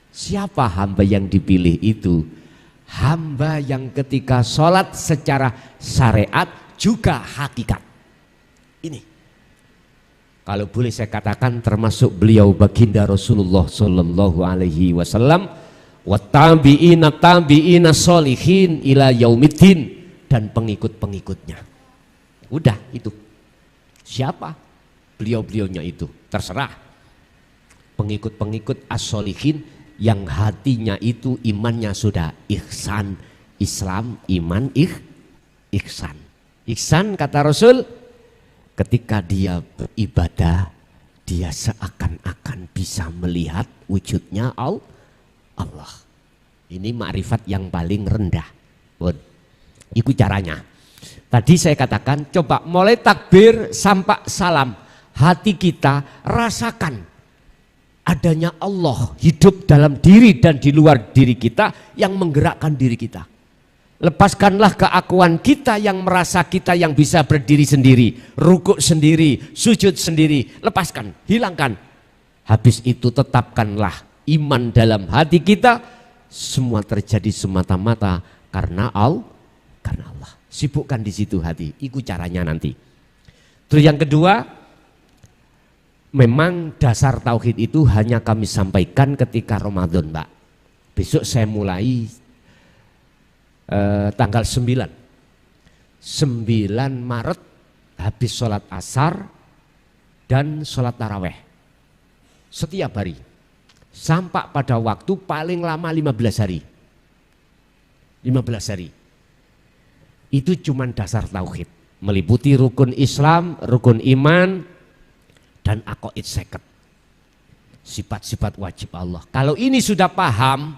Siapa hamba yang dipilih itu? Hamba yang ketika sholat secara syariat juga hakikat. Ini kalau boleh saya katakan termasuk beliau baginda Rasulullah Sallallahu Alaihi Wasallam, wattabi'ina tabi'ina solihin ila yaumiddin, dan pengikut-pengikutnya. Udah itu. Siapa? Beliau-beliaunya itu. Terserah. Pengikut-pengikut as-solihin yang hatinya itu imannya sudah ihsan, Islam, iman, ihsan. Ihsan kata Rasul, ketika dia beribadah, dia seakan-akan bisa melihat wujudnya Allah. Ini makrifat yang paling rendah. Itu caranya. Tadi saya katakan, coba mulai takbir sampai salam, hati kita rasakan adanya Allah hidup dalam diri dan di luar diri kita yang menggerakkan diri kita. Lepaskanlah keakuan kita yang merasa kita yang bisa berdiri sendiri, rukuk sendiri, sujud sendiri. Lepaskan, hilangkan. Habis itu tetapkanlah iman dalam hati kita. Semua terjadi semata-mata karena Allah. Sibukkan di situ hati. Itu caranya nanti. Terus yang kedua, memang dasar tauhid itu hanya kami sampaikan ketika Ramadan, Pak. Besok saya mulai tanggal 9 Maret habis sholat asar dan sholat taraweh setiap hari sampai pada waktu paling lama 15 hari. Itu cuman dasar tauhid, meliputi rukun Islam, rukun iman, dan aqaid 50, sifat-sifat wajib Allah. Kalau ini sudah paham,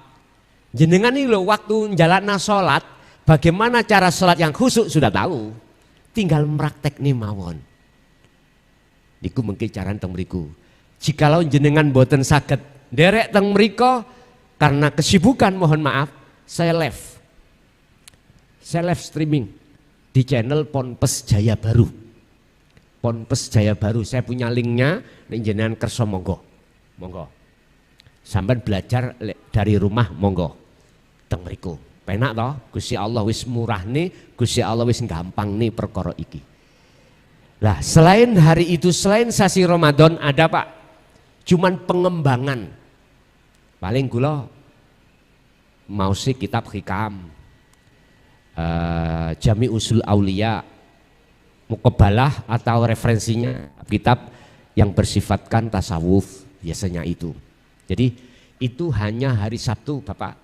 jenengan ini loh waktu jalan sholat, bagaimana cara sholat yang khusyuk sudah tahu, tinggal meraktek nih mawon. Niku mungkin cara teng mriku. Jikalau jenengan boten saged derek teng mriko karena kesibukan, mohon maaf, saya live streaming di channel Ponpes Jaya Baru. Ponpes Jaya Baru, saya punya linknya, nih jenengan kerso monggo. Sampai belajar dari rumah monggo teng mriku. Penak toh, Gusti Allah wis murah nih, Gusti Allah wis gampang nih perkara iki. Lah selain hari itu, selain sasi Ramadan ada Pak, cuman pengembangan. Paling kula mau sih kitab hikam, Jami Usul Aulia, Muqabbalah atau referensinya kitab yang bersifatkan tasawuf biasanya itu. Jadi itu hanya hari Sabtu Bapak.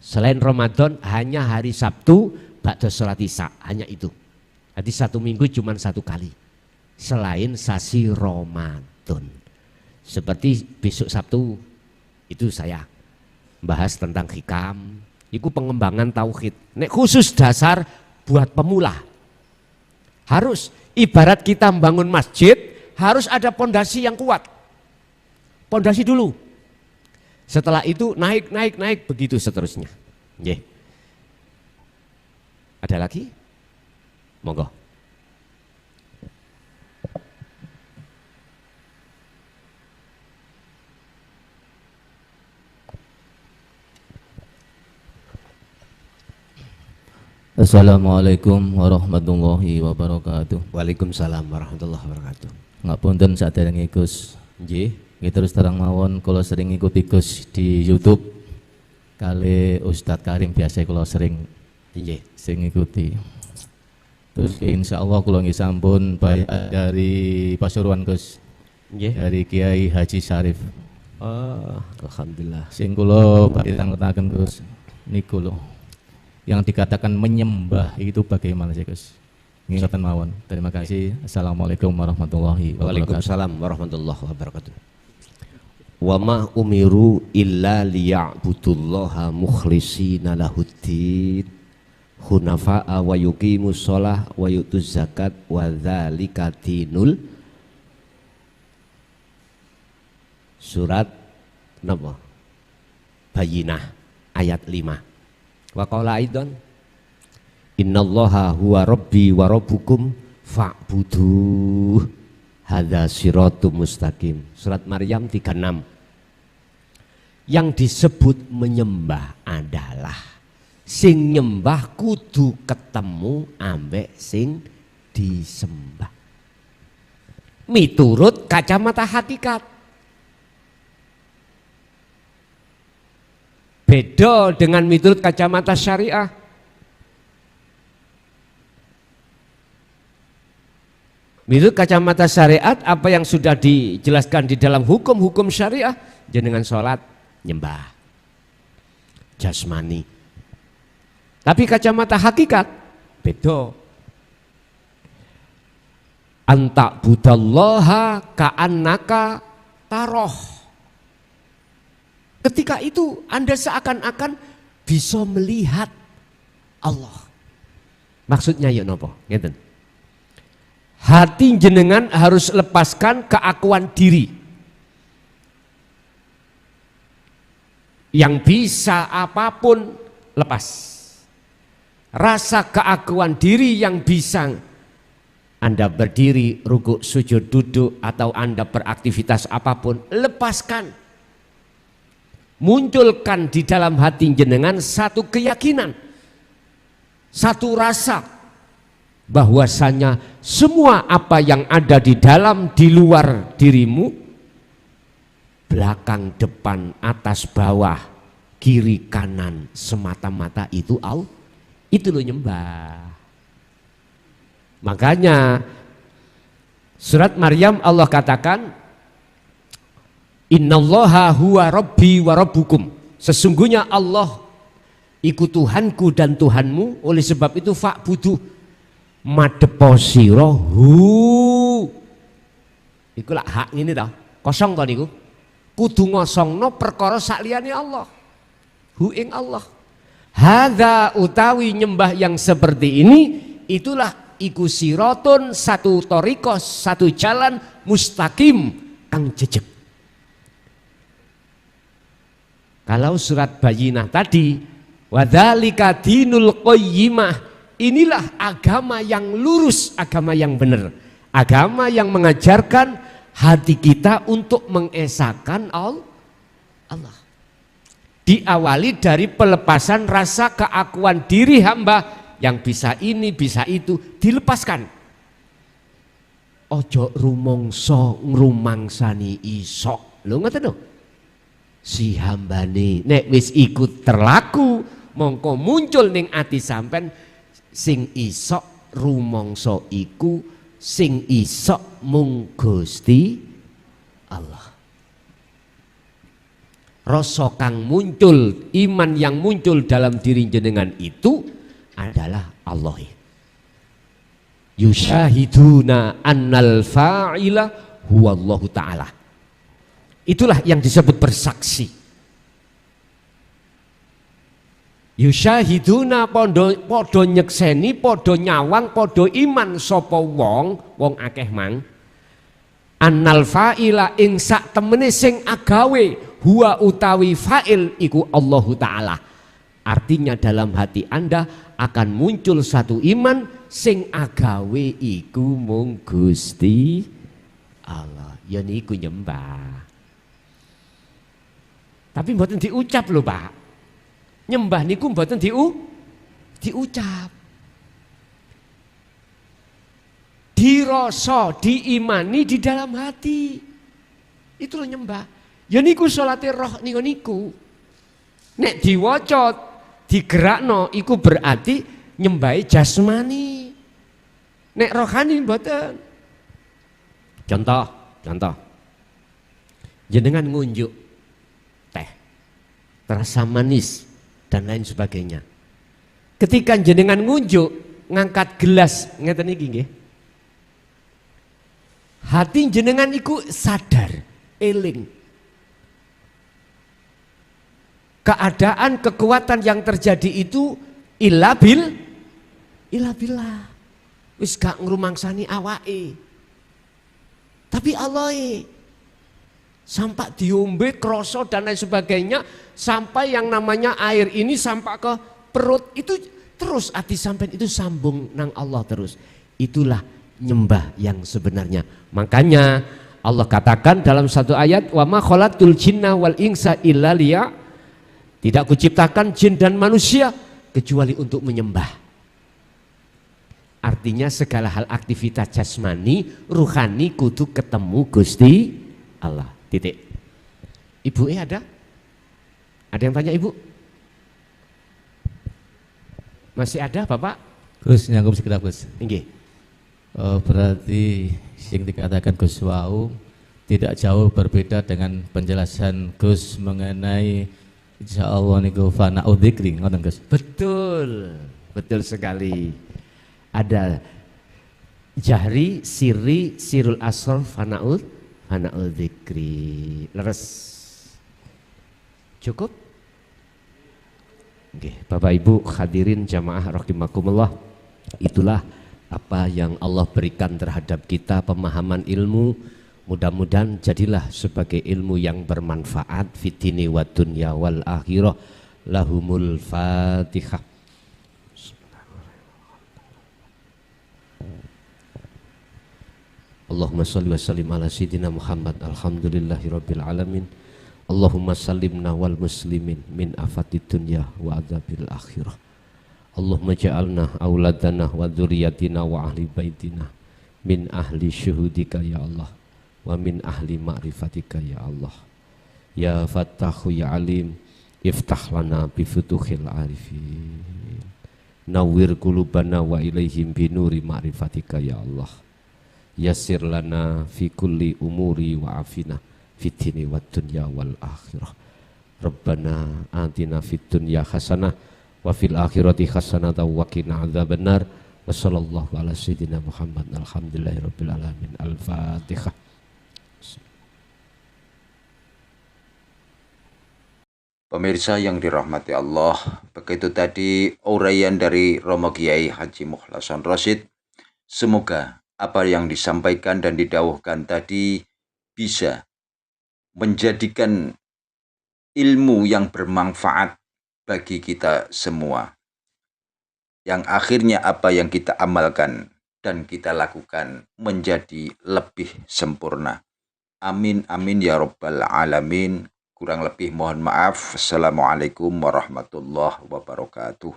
Selain Ramadan hanya hari Sabtu ba'da sholat isya, hanya itu. Jadi satu minggu cuma satu kali. Selain sasi Ramadan. Seperti besok Sabtu itu saya bahas tentang hikam. Itu pengembangan tauhid. Nek khusus dasar buat pemula. Harus ibarat kita membangun masjid harus ada pondasi yang kuat. Pondasi dulu. Setelah itu naik begitu seterusnya. Nggih. Ada lagi? Monggo. Assalamualaikum warahmatullahi wabarakatuh. Waalaikumsalam warahmatullahi wabarakatuh. Ngapunten saderenge Gus. Nggih. Terus terang mawon kalau sering ngikuti Gus di YouTube kali Ustadz Karim biasa kalau sering ngikuti. Terus insya Allah kalau nggih sampun baik dari Pasuruan Gus. Dari Kiai Haji Syarif. Alhamdulillah. Sing kula badhe tangetaken Gus niku lho. Yang dikatakan menyembah itu bagaimana sih Gus? Ngingatan mawon. Terima kasih. Assalamualaikum warahmatullahi wabarakatuh. Waalaikumsalam warahmatullahi wabarakatuh. Wa ma umiru illa liya'budullaha mukhlishina lahuddin hunafa'a wa yuqimus shalah wa yutuz zakat wa dzalika dinul. Surat napa? Bayyinah ayat 5. Wa qala aidan innallaha huwa rabbi wa rabbukum fa'buduh hadza siratum mustaqim. Surat Maryam 36. Yang disebut menyembah adalah sing nyembah kudu ketemu ambek sing disembah. Miturut kacamata hakikat. Beda dengan miturut kacamata syariah. Menurut kacamata syariat, apa yang sudah dijelaskan di dalam hukum-hukum syariah, jenengan sholat, nyembah, jasmani. Tapi kacamata hakikat, beda. Anta budallaha ka'annaka taroh. Ketika itu Anda seakan-akan bisa melihat Allah. Maksudnya ya nopo, ngeten. Hati jenengan harus lepaskan keakuan diri yang bisa apapun lepas. Rasa keakuan diri yang bisa Anda berdiri, rukuk, sujud, duduk, atau Anda beraktivitas apapun, lepaskan. Munculkan di dalam hati jenengan satu keyakinan, satu rasa bahwasanya semua apa yang ada di dalam, di luar dirimu, belakang, depan, atas, bawah, kiri, kanan, semata-mata itu Allah. Itu lo nyembah. Makanya surat Maryam Allah katakan innallaha huwa rabbi wa rabbukum. Sesungguhnya Allah iku Tuhanku dan Tuhanmu, oleh sebab itu fa'budu madepo sira hu. Iku lak hak ngene ta. Kosong to niku. Kudu ngosongno perkara sakliyane Allah. Hu ing Allah. Hadza utawi nyembah yang seperti ini itulah iku siratun, satu thariqah, satu jalan mustaqim kang jejeg. Kalau surat Bayyinah tadi wadzalika dinul qayyimah, inilah agama yang lurus, agama yang benar, agama yang mengajarkan hati kita untuk mengesahkan Allah. Diawali dari pelepasan rasa keakuan diri hamba yang bisa ini, bisa itu, dilepaskan. Ojo rumongso ngrumangsani iso. Lho ngoten lho. Si hambane nek wis ikut terlaku, mongko muncul ning ati sampean sing isok rumangsa iku sing isok mung Gusti Allah. Rasa kang muncul, iman yang muncul dalam diri jenengan itu adalah Allah. Yusyahiduna annal fa'ila huwallahu ta'ala. Itulah yang disebut bersaksi. Yusyahiduna podo nyekseni, podo nyawang, podo iman sapa wong akeh mang. Annal fa'ila ing sak temene sing agawe huwa utawi fa'il iku Allahu Ta'ala. Artinya dalam hati Anda akan muncul satu iman sing agawe iku mung Gusti Allah. Ya niku nyembah. Tapi mboten diucap lho, Pak. Nyembah niku mboten diucap. Dirasa, diimani di dalam hati. Itu lho nyembah. Ya niku salate roh niku. Nek diwaca digerakno iku berarti nyembahi jasmani. Nek rohani mboten. Contoh. Jenengan ngunjuk terasa manis dan lain sebagainya. Ketika jenengan ngunjuk ngangkat gelas ngeten iki nggih. Hati jenengan iku sadar, eling. Keadaan kekuatan yang terjadi itu illa billah. Wis gak ngrumangsani awake. Tapi Allah sampai diombe kroso dan lain sebagainya, sampai yang namanya air ini sampai ke perut itu terus hati sampai itu sambung nang Allah terus. Itulah nyembah yang sebenarnya. Makanya Allah katakan dalam satu ayat, wa ma khalaqtul jinna wal insa illa liya, tidak kuciptakan jin dan manusia kecuali untuk menyembah. Artinya segala hal aktivitas jasmani, ruhani kudu ketemu Gusti Allah. Titik. Ibu ada? Ada yang tanya Ibu? Masih ada Bapak? Gus nyanggup sekedap Gus. Nggih. Berarti yang dikatakan Gus wau tidak jauh berbeda dengan penjelasan Gus mengenai insyaallah niku fana'u dzikri, ngoten Gus. Betul, betul sekali. Ada jahri, sirri, sirul asrar, fana'u dzikri. Leres. Cukup? Oke, Bapak Ibu hadirin jamaah rahimakumullah. Itulah apa yang Allah berikan terhadap kita, pemahaman ilmu. Mudah-mudahan jadilah sebagai ilmu yang bermanfaat fitini wa dunya wal akhirah. Lahumul Fatihah. Allahumma shalli wa sallim ala sayyidina Muhammad. Alhamdulillahi rabbil alamin. Allahumma sallimna wal muslimin min afatid dunya wa adzabil akhirah. Allahumma ja'alna auladana wa dzurriyyatina wa ahli baitina min ahli syuhudika ya Allah, wa min ahli ma'rifatika ya Allah. Ya Fattahu ya Alim, iftah lana bi futuhil arifin. Nawwir qulubana wa ilaihim bi nuri ma'rifatika ya Allah. Yassir lana fi kulli umuri wa afina fid dini wad dunya wal akhirah. Rabbana atina fid dunya hasanah wa fil akhirati hasanatan wa qina adzabannar. Wa sallallahu ala sayyidina Muhammad. Alhamdulillahirabbil alamin. Al-Fatihah. Pemirsa yang dirahmati Allah, begitu tadi uraian dari Romo Kiai Haji Mukhlason Rosyid. Semoga apa yang disampaikan dan didawuhkan tadi bisa menjadikan ilmu yang bermanfaat bagi kita semua, yang akhirnya apa yang kita amalkan dan kita lakukan menjadi lebih sempurna. Amin amin ya rabbal alamin. Kurang lebih mohon maaf. Assalamualaikum warahmatullahi wabarakatuh.